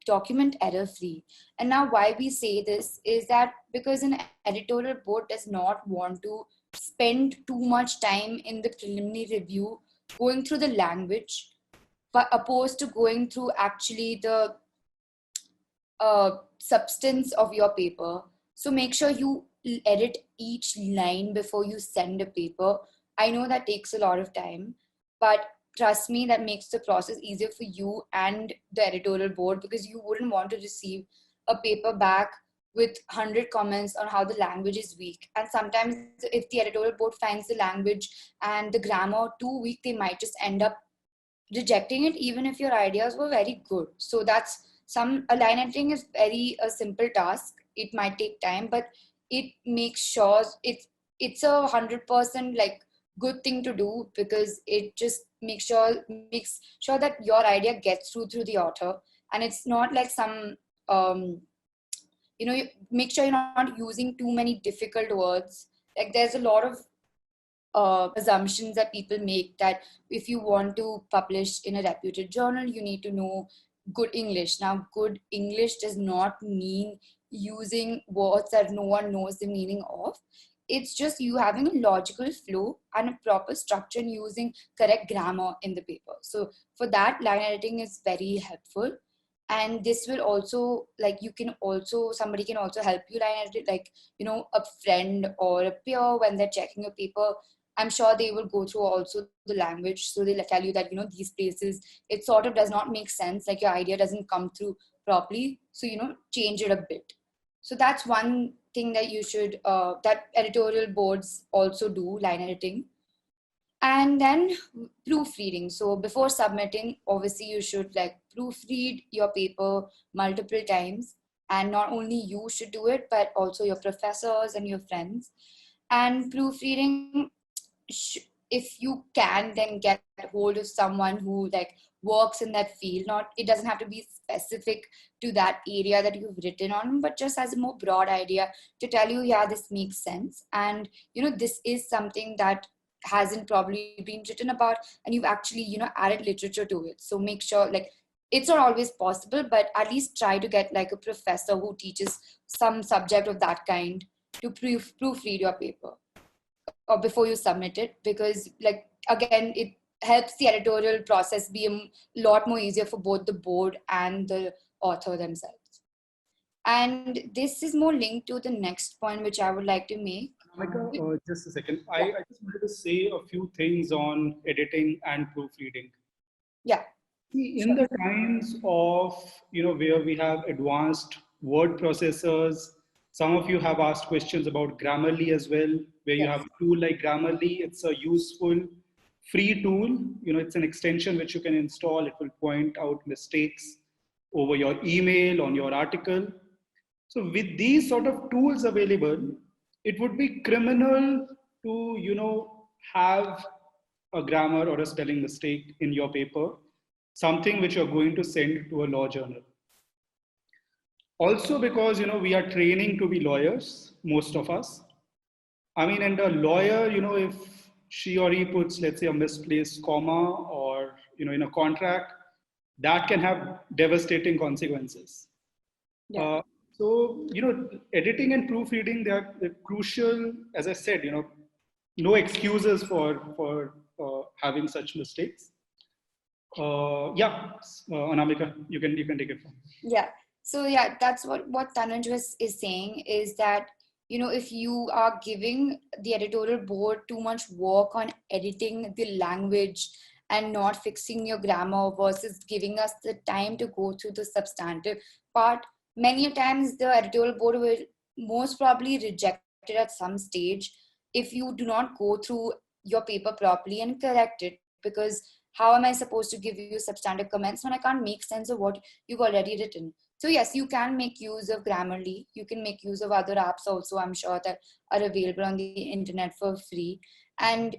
document error-free. And now why we say this is that because an editorial board does not want to spend too much time in the preliminary review going through the language, but opposed to going through actually the substance of your paper. So make sure you edit each line before you send a paper. I know that takes a lot of time, but trust me, that makes the process easier for you and the editorial board, because you wouldn't want to receive a paper back with 100 comments on how the language is weak. And sometimes if the editorial board finds the language and the grammar too weak, they might just end up rejecting it, even if your ideas were very good. So that's a line editing is very a simple task. It might take time, but it makes sure it's 100% like good thing to do, because it just makes sure that your idea gets through the author. And it's not like some you make sure you're not using too many difficult words. Like there's a lot of assumptions that people make, that if you want to publish in a reputed journal, you need to know good English. Now, good English does not mean using words that no one knows the meaning of. It's just you having a logical flow and a proper structure and using correct grammar in the paper. So for that, line editing is very helpful. And this will also, like, somebody can also help you line edit, like, a friend or a peer when they're checking a paper. I'm sure they will go through also the language. So they'll tell you that, these places, it sort of does not make sense. Like your idea doesn't come through properly. So, change it a bit. So that's one thing that you should, that editorial boards also do, line editing. And then proofreading. So before submitting, obviously you should proofread your paper multiple times. And not only you should do it, but also your professors and your friends. And proofreading, if you can, then get hold of someone who works in that field. It doesn't have to be specific to that area that you've written on, but just as a more broad idea to tell you, yeah, this makes sense. And, this is something that hasn't probably been written about, and you've actually, added literature to it. So make sure, it's not always possible, but at least try to get a professor who teaches some subject of that kind to proofread your paper or before you submit it, because again, it helps the editorial process be a lot more easier for both the board and the author themselves. And this is more linked to the next point, which I would like to make. Just a second. I just wanted to say a few things on editing and proofreading. Yeah. See, in the times of, where we have advanced word processors, some of you have asked questions about Grammarly as well, where you have a tool like Grammarly. It's a useful free tool. It's an extension which you can install. It will point out mistakes over your email, on your article. So with these sort of tools available, it would be criminal to, have a grammar or a spelling mistake in your paper, something which you're going to send to a law journal. Also because, we are training to be lawyers, most of us. I mean, and a lawyer, if she or he puts, let's say, a misplaced comma or, in a contract, that can have devastating consequences. Yeah. So, editing and proofreading, they're crucial. As I said, no excuses for having such mistakes. Anamika, you can take it from. Yeah. So yeah, that's what Tanuj is saying, is that, if you are giving the editorial board too much work on editing the language and not fixing your grammar versus giving us the time to go through the substantive part, many times the editorial board will most probably reject it at some stage if you do not go through your paper properly and correct it. Because how am I supposed to give you substantive comments when I can't make sense of what you've already written? So yes, you can make use of Grammarly. You can make use of other apps also, I'm sure, that are available on the internet for free. And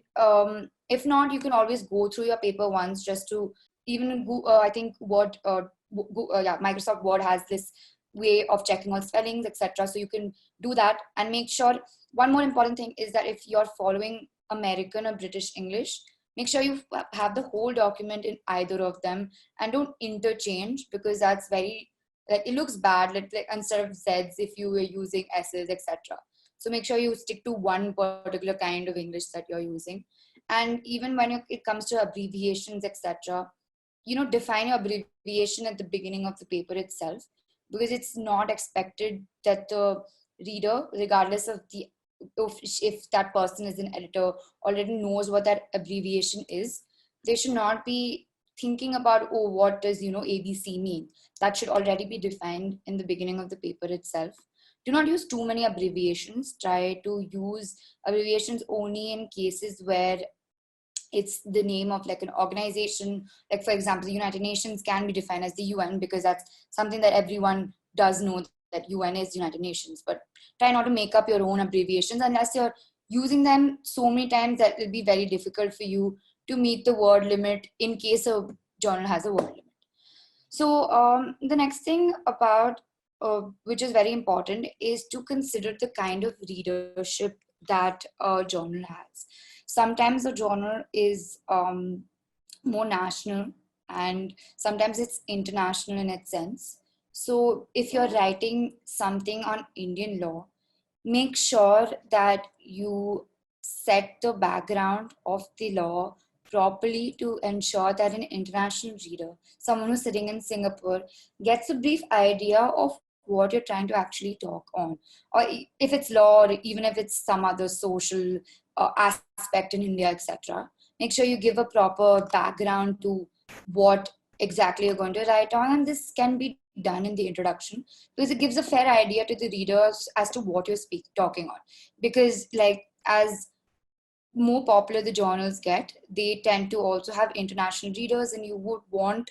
if not, you can always go through your paper once, just to even I think Microsoft Word has this way of checking all spellings, etc. So you can do that and make sure. One more important thing is that if you're following American or British English, make sure you have the whole document in either of them and don't interchange, because that's very, it looks bad, like instead of Z's if you were using S's, etc. So make sure you stick to one particular kind of English that you're using. And even when it comes to abbreviations, etc., define your abbreviation at the beginning of the paper itself, because it's not expected that the reader, regardless of if that person is an editor, already knows what that abbreviation is. They should not be thinking about, oh, what does ABC mean? That should already be defined in the beginning of the paper itself. Do not use too many abbreviations. Try to use abbreviations only in cases where it's the name of like an organization. Like, for example, the United Nations can be defined as the UN, because that's something that everyone does know, that UN is United Nations. But try not to make up your own abbreviations unless you're using them so many times that it will be very difficult for you to meet the word limit in case a journal has a word limit. So the next thing about which is very important is to consider the kind of readership that a journal has. Sometimes a journal is more national, and sometimes it's international in its sense. So if you're writing something on Indian law, make sure that you set the background of the law properly to ensure that an international reader, someone who's sitting in Singapore, gets a brief idea of what you're trying to actually talk on. Or if it's law, or even if it's some other social aspect in India, etc. Make sure you give a proper background to what exactly you're going to write on. And this can be done in the introduction, because it gives a fair idea to the readers as to what you're talking on. Because like, as more popular the journals get, they tend to also have international readers, and you would want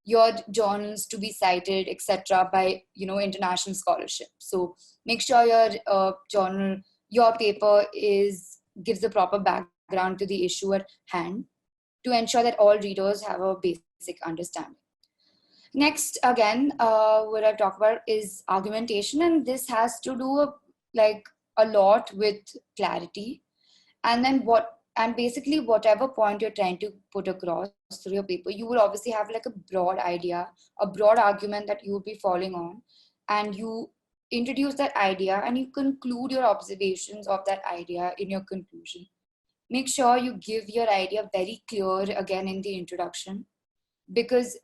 your journals to be cited, etc., by international scholarship. So make sure your journal, your paper gives the proper background to the issue at hand, to ensure that all readers have a basic understanding. Next, again, what I've talked about is argumentation, and this has to do a lot with clarity. And then basically whatever point you're trying to put across through your paper, you will obviously have like a broad idea, a broad argument that you will be following on, and you introduce that idea and you conclude your observations of that idea in your conclusion. Make sure you give your idea very clear again in the introduction, because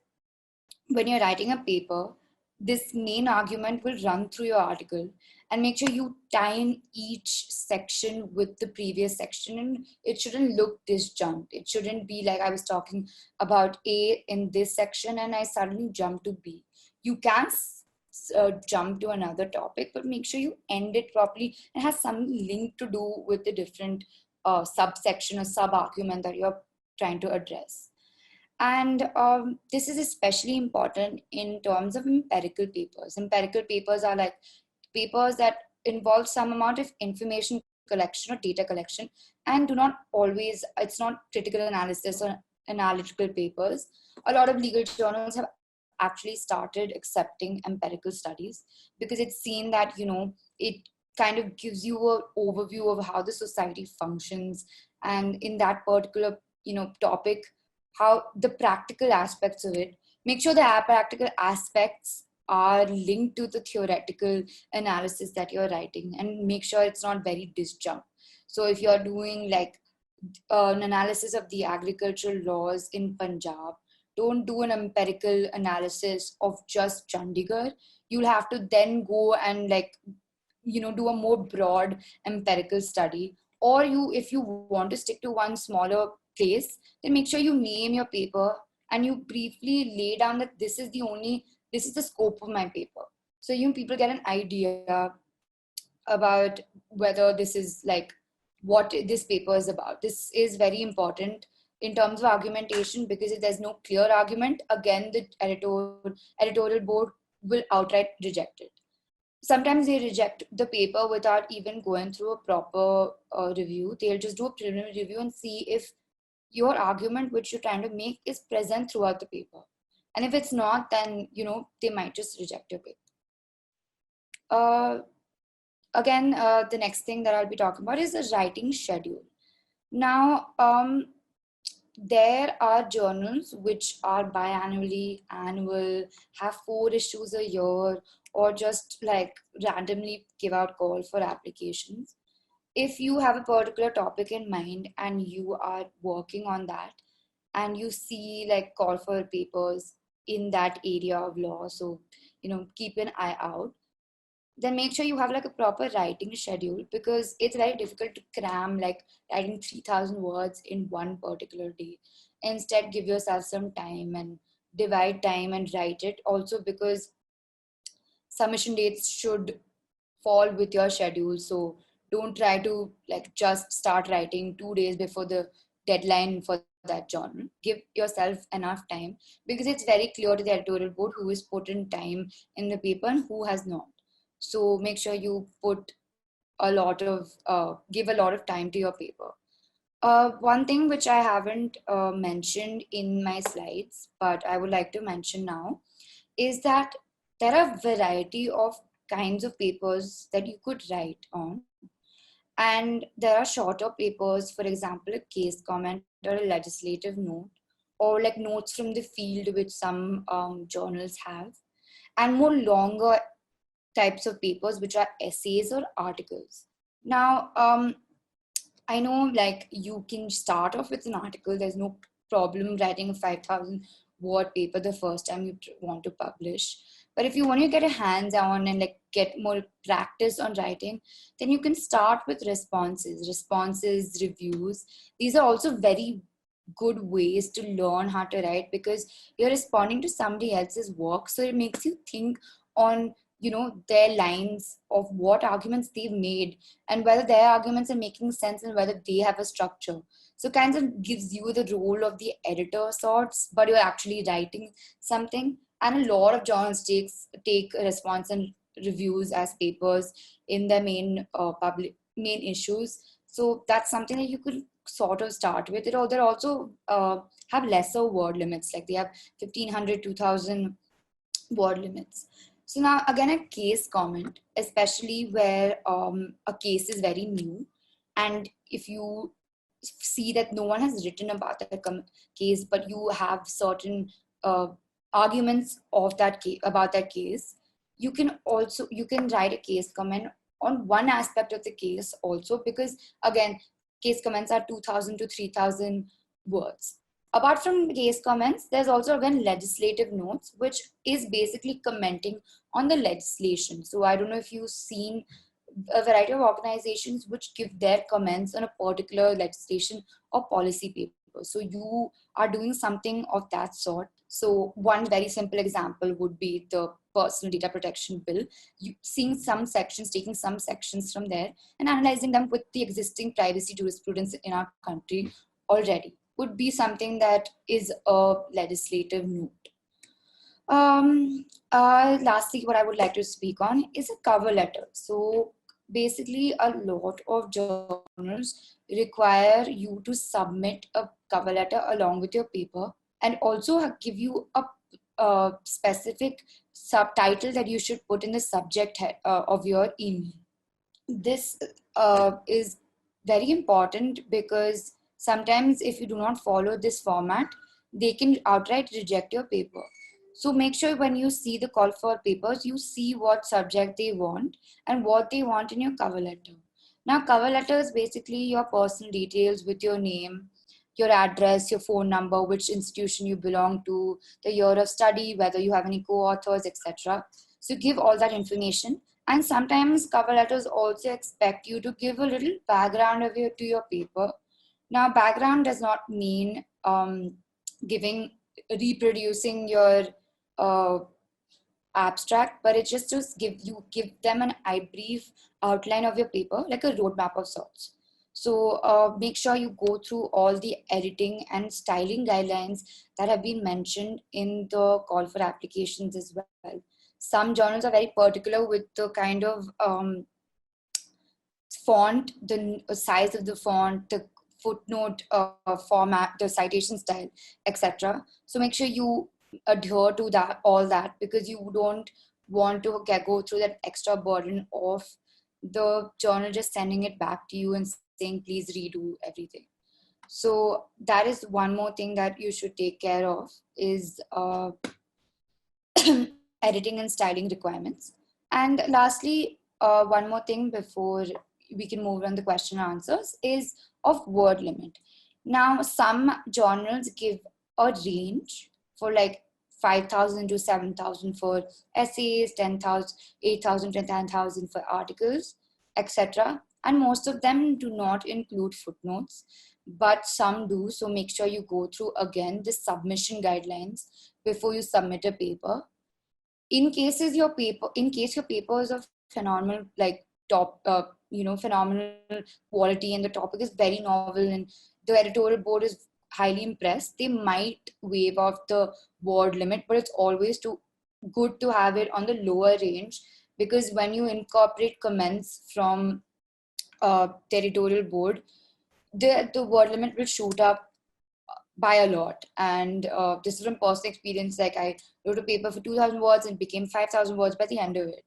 when you're writing a paper, this main argument will run through your article, and make sure you time each section with the previous section, and it shouldn't look disjunct. It shouldn't be like I was talking about A in this section and I suddenly jump to B. You can jump to another topic, but make sure you end it properly and has some link to do with the different subsection or sub-argument that you're trying to address. And this is especially important in terms of empirical papers. Empirical papers are like papers that involve some amount of information collection or data collection, and do not always, it's not critical analysis or analytical papers. A lot of legal journals have actually started accepting empirical studies, because it's seen that, it kind of gives you an overview of how the society functions, and in that particular, topic, how the practical aspects of it. Make sure the practical aspects are linked to the theoretical analysis that you're writing, and make sure it's not very disjunct. So if you're doing like an analysis of the agricultural laws in Punjab, don't do an empirical analysis of just Chandigarh. You'll have to then go and do a more broad empirical study. Or if you want to stick to one smaller place, then make sure you name your paper and you briefly lay down that this is the scope of my paper. So people get an idea about whether this is like what this paper is about. This is very important in terms of argumentation, because if there's no clear argument, again, the editorial board will outright reject it. Sometimes they reject the paper without even going through a proper review. They'll just do a preliminary review and see if your argument which you're trying to make is present throughout the paper. And if it's not, then, they might just reject your paper. Again, the next thing that I'll be talking about is the writing schedule. Now, there are journals which are biannually, annual, have 4 issues a year, or just like randomly give out call for applications. If you have a particular topic in mind and you are working on that, and you see like call for papers, in that area of law. So, keep an eye out. Then make sure you have like a proper writing schedule, because it's very difficult to cram like writing 3,000 words in one particular day. Instead, give yourself some time and divide time and write it. Also, because submission dates should fall with your schedule. So don't try to like just start writing 2 days before the deadline for that journal. Give yourself enough time, because it's very clear to the editorial board who has put in time in the paper and who has not. So make sure you put a lot of give a lot of time to your paper. One thing which I haven't mentioned in my slides, but I would like to mention now, is that there are variety of kinds of papers that you could write on. And there are shorter papers, for example, a case comment or a legislative note, or like notes from the field, which some journals have, and more longer types of papers, which are essays or articles. Now, I know like you can start off with an article. There's no problem writing a 5,000 word paper the first time you want to publish. But if you want to get a hands on and like get more practice on writing, then you can start with responses, reviews. These are also very good ways to learn how to write, because you're responding to somebody else's work. So it makes you think on their lines of what arguments they've made, and whether their arguments are making sense, and whether they have a structure. So kind of gives you the role of the editor sorts, but you're actually writing something. And a lot of journals take a response and reviews as papers in their main issues. So that's something that you could sort of start with. They also have lesser word limits, like they have 1,500, 2,000 word limits. So now again, a case comment, especially where a case is very new, and if you see that no one has written about that case, but you have certain arguments of that case, about that case, you can write a case comment on one aspect of the case also, because again, case comments are 2,000 to 3,000 words. Apart from case comments, there's also again legislative notes, which is basically commenting on the legislation. So I don't know if you've seen a variety of organizations which give their comments on a particular legislation or policy paper. So you are doing something of that sort. So one very simple example would be the Personal Data Protection Bill. You seeing some sections, taking some sections from there and analyzing them with the existing privacy jurisprudence in our country already would be something that is a legislative note. Lastly, what I would like to speak on is a cover letter. So basically, a lot of journals require you to submit a cover letter along with your paper, and also give you a specific subtitle that you should put in the subject of your email. This is very important, because sometimes if you do not follow this format, they can outright reject your paper. So make sure when you see the call for papers, you see what subject they want and what they want in your cover letter. Now, cover letter is basically your personal details with your name, your address, your phone number, which institution you belong to, the year of study, whether you have any co-authors, etc. So give all that information. And sometimes cover letters also expect you to give a little background to your paper. Now, background does not mean reproducing your abstract, but it's just to give them a brief outline of your paper, like a roadmap of sorts. So make sure you go through all the editing and styling guidelines that have been mentioned in the call for applications as well. Some journals are very particular with the kind of font, the size of the font, the footnote format, the citation style, etc. So make sure you adhere to all that, because you don't want to go through that extra burden of the journal just sending it back to you and saying, please redo everything. So that is one more thing that you should take care of, is editing and styling requirements. And lastly, one more thing before we can move on the question and answers is of word limit. Now, some journals give a range for like 5,000 to 7,000 for essays, 10,000, 8,000 to 10,000 for articles, etc. And most of them do not include footnotes, but some do. So make sure you go through again the submission guidelines before you submit a paper. In case your paper is of phenomenal, like phenomenal quality, and the topic is very novel, and the editorial board is highly impressed, they might waive off the word limit, but it's always good to have it on the lower range, because when you incorporate comments from the editorial board, the word limit will shoot up by a lot. And this is from personal experience. Like, I wrote a paper for 2,000 words and became 5,000 words by the end of it.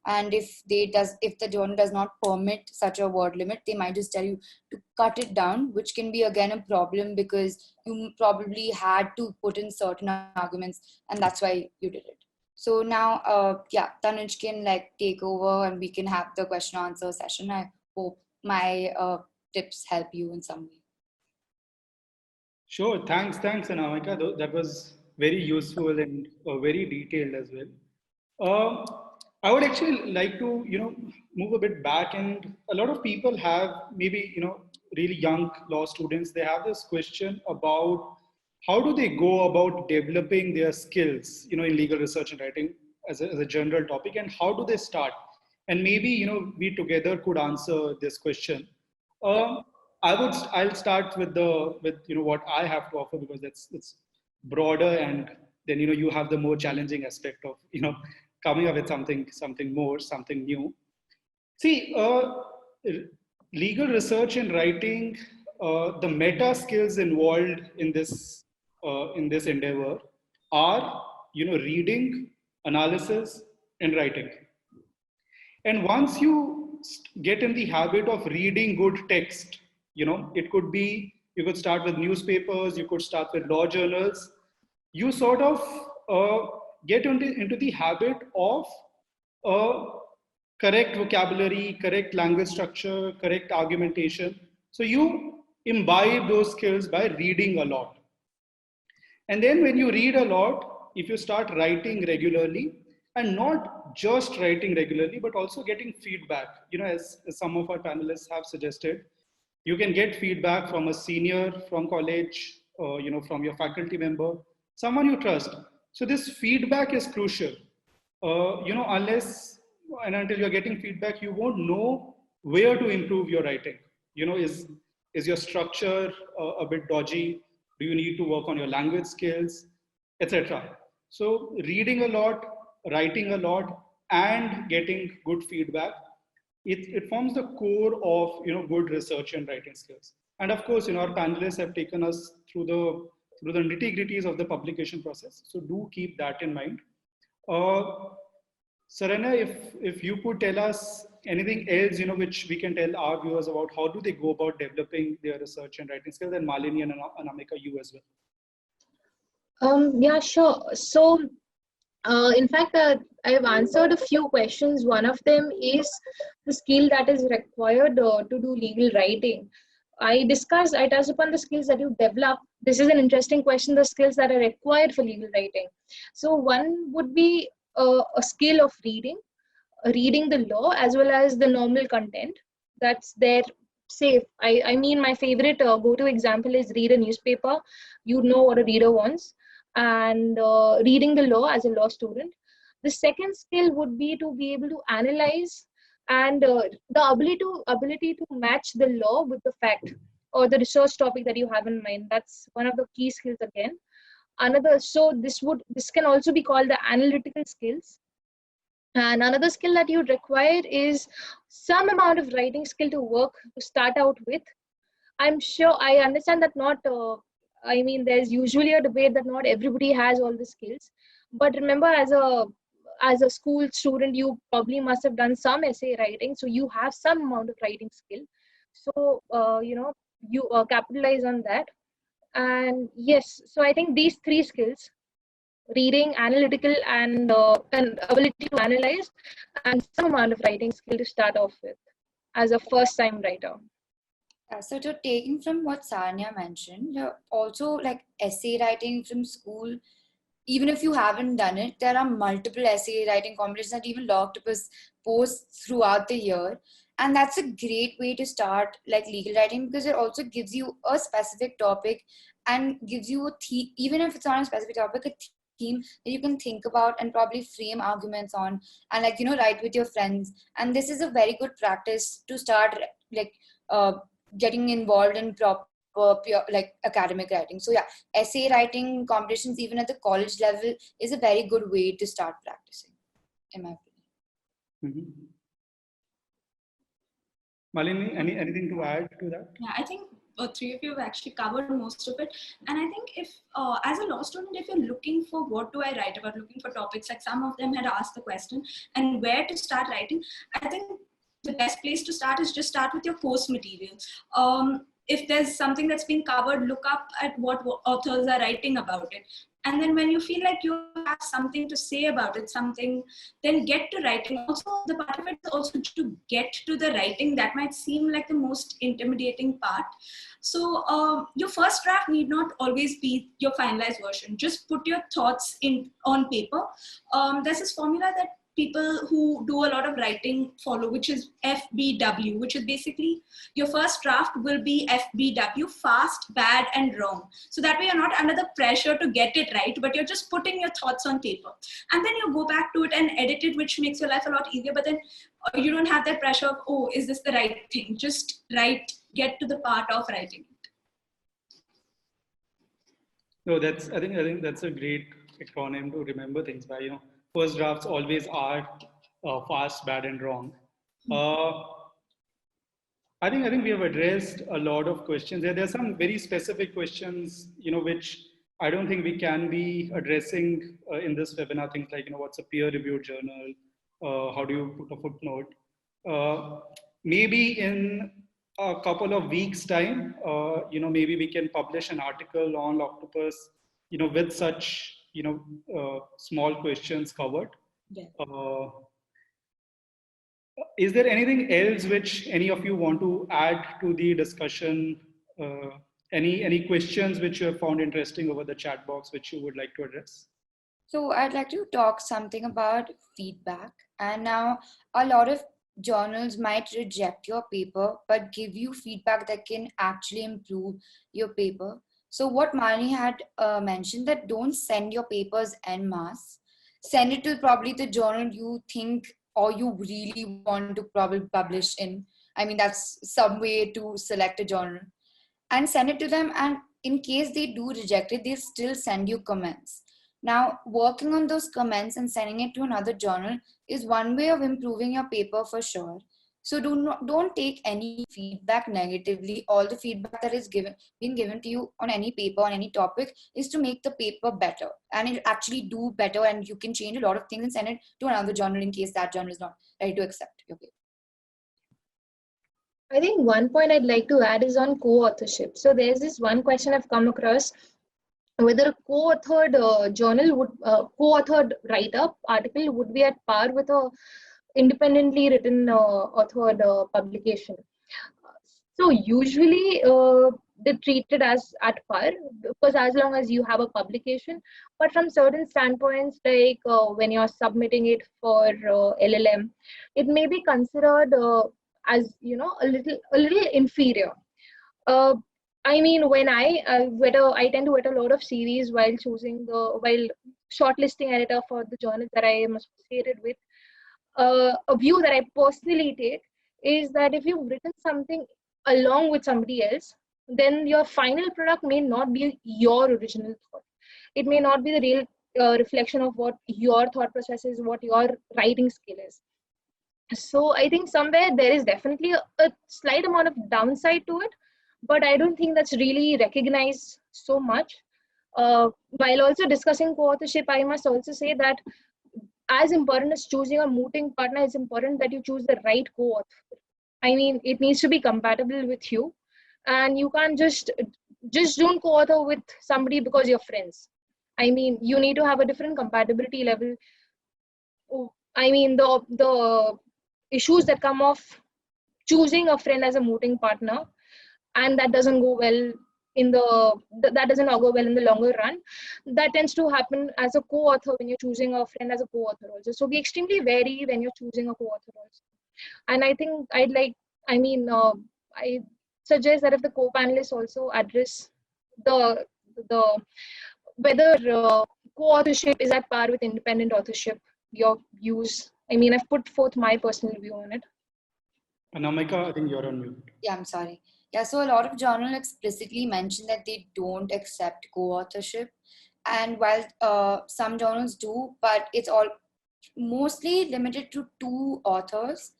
And if the journal does not permit such a word limit, they might just tell you to cut it down, which can be again a problem, because you probably had to put in certain arguments, and that's why you did it. So now, Tanuj can take over, and we can have the question answer session. I hope my tips help you in some way. Sure. Thanks, Anamika. That was very useful and very detailed as well. I would actually like to, move a bit back, and a lot of people have maybe, really young law students, they have this question about how do they go about developing their skills, in legal research and writing as a general topic, and how do they start? And maybe, we together could answer this question. I'll start with what I have to offer, because it's broader, and then you have the more challenging aspect of coming up with something more, something new. See, legal research and writing, the meta skills involved in this endeavor are reading, analysis, and writing. And once you get in the habit of reading good text, it could be, you could start with newspapers, you could start with law journals. You sort of get into the habit of correct vocabulary, correct language structure, correct argumentation. So you imbibe those skills by reading a lot. And then when you read a lot, if you start writing regularly, and not just writing regularly, but also getting feedback, as some of our panelists have suggested, you can get feedback from a senior from college, from your faculty member, someone you trust. So this feedback is crucial. Unless and until you're getting feedback, you won't know where to improve your writing. Is your structure a bit dodgy? Do you need to work on your language skills, etc.? So reading a lot, writing a lot, and getting good feedback, it forms the core of good research and writing skills. And of course, our panelists have taken us through the nitty-gritties of the publication process. So do keep that in mind. Sarana, if you could tell us anything else, which we can tell our viewers about how do they go about developing their research and writing skills, and Malini and Anamika, you as well. Yeah, sure. So, in fact, I've answered a few questions. One of them is the skill that is required to do legal writing. I touched upon the skills that you develop. This is an interesting question, the skills that are required for legal writing. So one would be a skill of reading the law as well as the normal content that's there. Safe. I mean, my favorite go-to example is read a newspaper. You know what a reader wants. And reading the law as a law student. The second skill would be to be able to analyze and the ability to match the law with the fact or the research topic that you have in mind. That's one of the key skills again. This can also be called the analytical skills. And another skill that you require is some amount of writing skill to start out with. I'm sure I understand that there's usually a debate that not everybody has all the skills. But remember, as a school student, you probably must have done some essay writing. So you have some amount of writing skill. So, you capitalize on that. And yes, so I think these three skills, reading, analytical, and an ability to analyze, and some amount of writing skill to start off with as a first-time writer. So to taking from what Saranya mentioned, also like essay writing from school even if you haven't done it, there are multiple essay writing competitions that even Lawctopus posts throughout the year. And that's a great way to start like legal writing, because it also gives you a specific topic and gives you a theme, even if it's not a specific topic, a theme that you can think about and probably frame arguments on, and like, write with your friends. And this is a very good practice to start like getting involved in proper pure, like academic writing. So yeah, essay writing competitions even at the college level is a very good way to start practicing, in my opinion. Malini, anything to add to that? Yeah, I think three of you have actually covered most of it. And I think if, as a law student, if you're looking for what do I write about, looking for topics, like some of them had asked the question, and where to start writing, I think the best place to start is just start with your course material. If there's something that's been covered, look up at what authors are writing about it. And then when you feel like you have something to say about it, then get to writing. Also, the part of it is also to get to the writing. That might seem like the most intimidating part. So your first draft need not always be your finalized version. Just put your thoughts on paper. There's this formula that people who do a lot of writing follow, which is FBW, which is basically your first draft will be FBW, fast, bad, and wrong. So that way you're not under the pressure to get it right, but you're just putting your thoughts on paper. And then you go back to it and edit it, which makes your life a lot easier. But then you don't have that pressure of, oh, is this the right thing? Just write, get to the part of writing it. No, I think that's a great acronym to remember things by, first drafts always are fast, bad, and wrong. I think we have addressed a lot of questions. There are some very specific questions, which I don't think we can be addressing in this webinar. Things like, what's a peer-reviewed journal? How do you put a footnote? Maybe in a couple of weeks' time, maybe we can publish an article on Lawctopus, with such small questions covered. Yeah. Is there anything else which any of you want to add to the discussion? Any questions which you have found interesting over the chat box which you would like to address? So I'd like to talk something about feedback. And now a lot of journals might reject your paper, but give you feedback that can actually improve your paper. So what Malini had mentioned, that don't send your papers en masse. Send it to probably the journal you think or you really want to probably publish in. I mean, that's some way to select a journal. And send it to them. And in case they do reject it, they'll still send you comments. Now, working on those comments and sending it to another journal is one way of improving your paper for sure. So don't take any feedback negatively. All the feedback that is being given to you on any paper, on any topic, is to make the paper better. And it actually do better, and you can change a lot of things and send it to another journal in case that journal is not ready to accept your paper. I think one point I'd like to add is on co-authorship. So there's this one question I've come across, whether a co-authored journal would, co-authored write-up article would be at par with a independently written authored publication. So usually they treat it as at par, because as long as you have a publication. But from certain standpoints, like when you're submitting it for LLM, it may be considered as a little inferior. I mean, when I tend to get a lot of series while shortlisting editor for the journal that I am associated with. A view that I personally take is that if you've written something along with somebody else, then your final product may not be your original thought. It may not be the real reflection of what your thought process is, what your writing skill is. So I think somewhere there is definitely a slight amount of downside to it, but I don't think that's really recognized so much. While also discussing co-authorship, I must also say that as important as choosing a mooting partner, it's important that you choose the right co-author. I mean, it needs to be compatible with you, and you can't just don't co-author with somebody because you're friends. I mean, you need to have a different compatibility level. I mean, the issues that come off choosing a friend as a mooting partner, and that doesn't go well in that doesn't augur well in the longer run. That tends to happen as a co-author when you're choosing a friend as a co-author also. So be extremely wary when you're choosing a co-author also. And I think I suggest that if the co-panelists also address the whether co-authorship is at par with independent authorship, your views. I mean, I've put forth my personal view on it. Anamika, I think you're on mute. Yeah, I'm sorry. Yeah, so a lot of journals explicitly mention that they don't accept co-authorship. And while some journals do, but it's all mostly limited to 2 authors.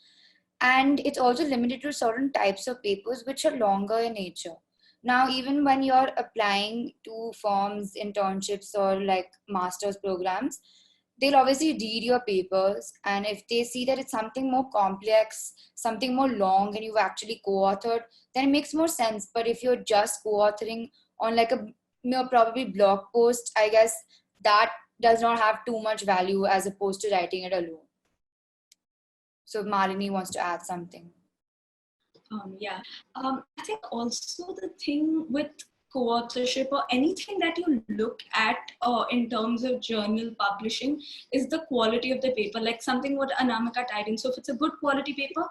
And it's also limited to certain types of papers which are longer in nature. Now, even when you're applying to firms, internships, or like master's programs, they'll obviously read your papers. And if they see that it's something more complex, something more long, and you've actually co-authored, then it makes more sense. But if you're just co-authoring on like a probably blog post, I guess that does not have too much value as opposed to writing it alone. So Malini wants to add something. I think also the thing with co-authorship or anything that you look at in terms of journal publishing is the quality of the paper, like something what Anamika tied in. So if it's a good quality paper,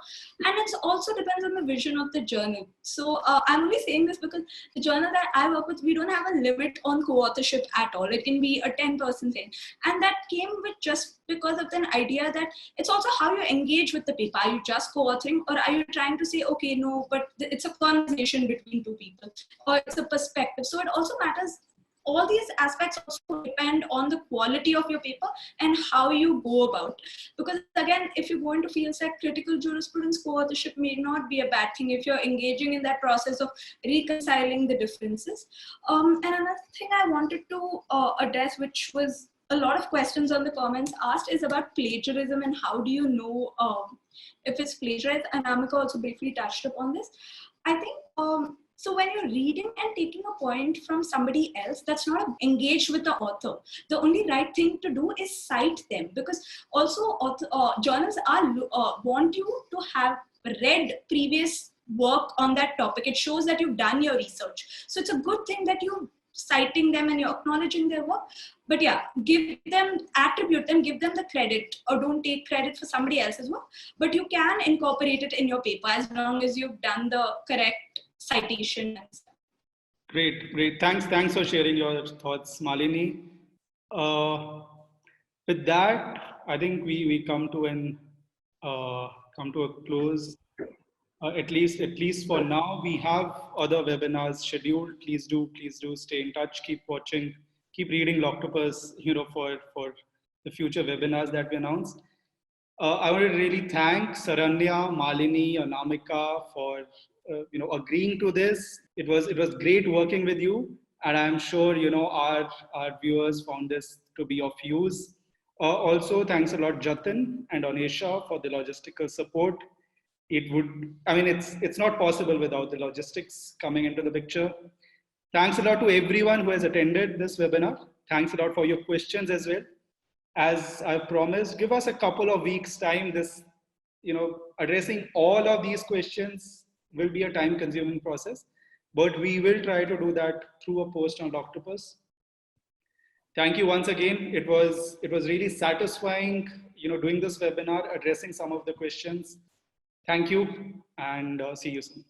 and it also depends on the vision of the journal. So I'm only saying this because the journal that I work with, we don't have a limit on co-authorship at all. It can be a 10% thing. And that came with just because of an idea that it's also how you engage with the paper. Are you just co-authoring, or are you trying to say, okay, no, but it's a conversation between 2 people, or it's a perspective. So it also matters. All these aspects also depend on the quality of your paper and how you go about. Because again, if you go into fields like critical jurisprudence, co-authorship may not be a bad thing if you're engaging in that process of reconciling the differences. And another thing I wanted to address, which was a lot of questions on the comments asked, is about plagiarism and how do you know if it's plagiarized. Anamika also briefly touched upon this. I think so when you're reading and taking a point from somebody else, that's not engaged with the author. The only right thing to do is cite them, because also journals want you to have read previous work on that topic. It shows that you've done your research. So it's a good thing that you're citing them and you're acknowledging their work. But yeah, attribute them, give them the credit, or don't take credit for somebody else's work. But you can incorporate it in your paper as long as you've done the correct citation and stuff. Great. Thanks for sharing your thoughts, Malini. With that, I think we come to a close. At least for now, we have other webinars scheduled. Please do stay in touch. Keep watching. Keep reading Lawctopus, for the future webinars that we announce. I want to really thank Saranya, Malini, Anamika for agreeing to this. It was great working with you, and I'm sure our viewers found this to be of use. Also, thanks a lot, Jatin and Anisha, for the logistical support. It's not possible without the logistics coming into the picture. Thanks a lot to everyone who has attended this webinar. Thanks a lot for your questions as well. As I promised, give us a couple of weeks time. Addressing all of these questions will be a time consuming process, but we will try to do that through a post on Lawctopus. Thank you once again. It was really satisfying, doing this webinar, addressing some of the questions. Thank you, and see you soon.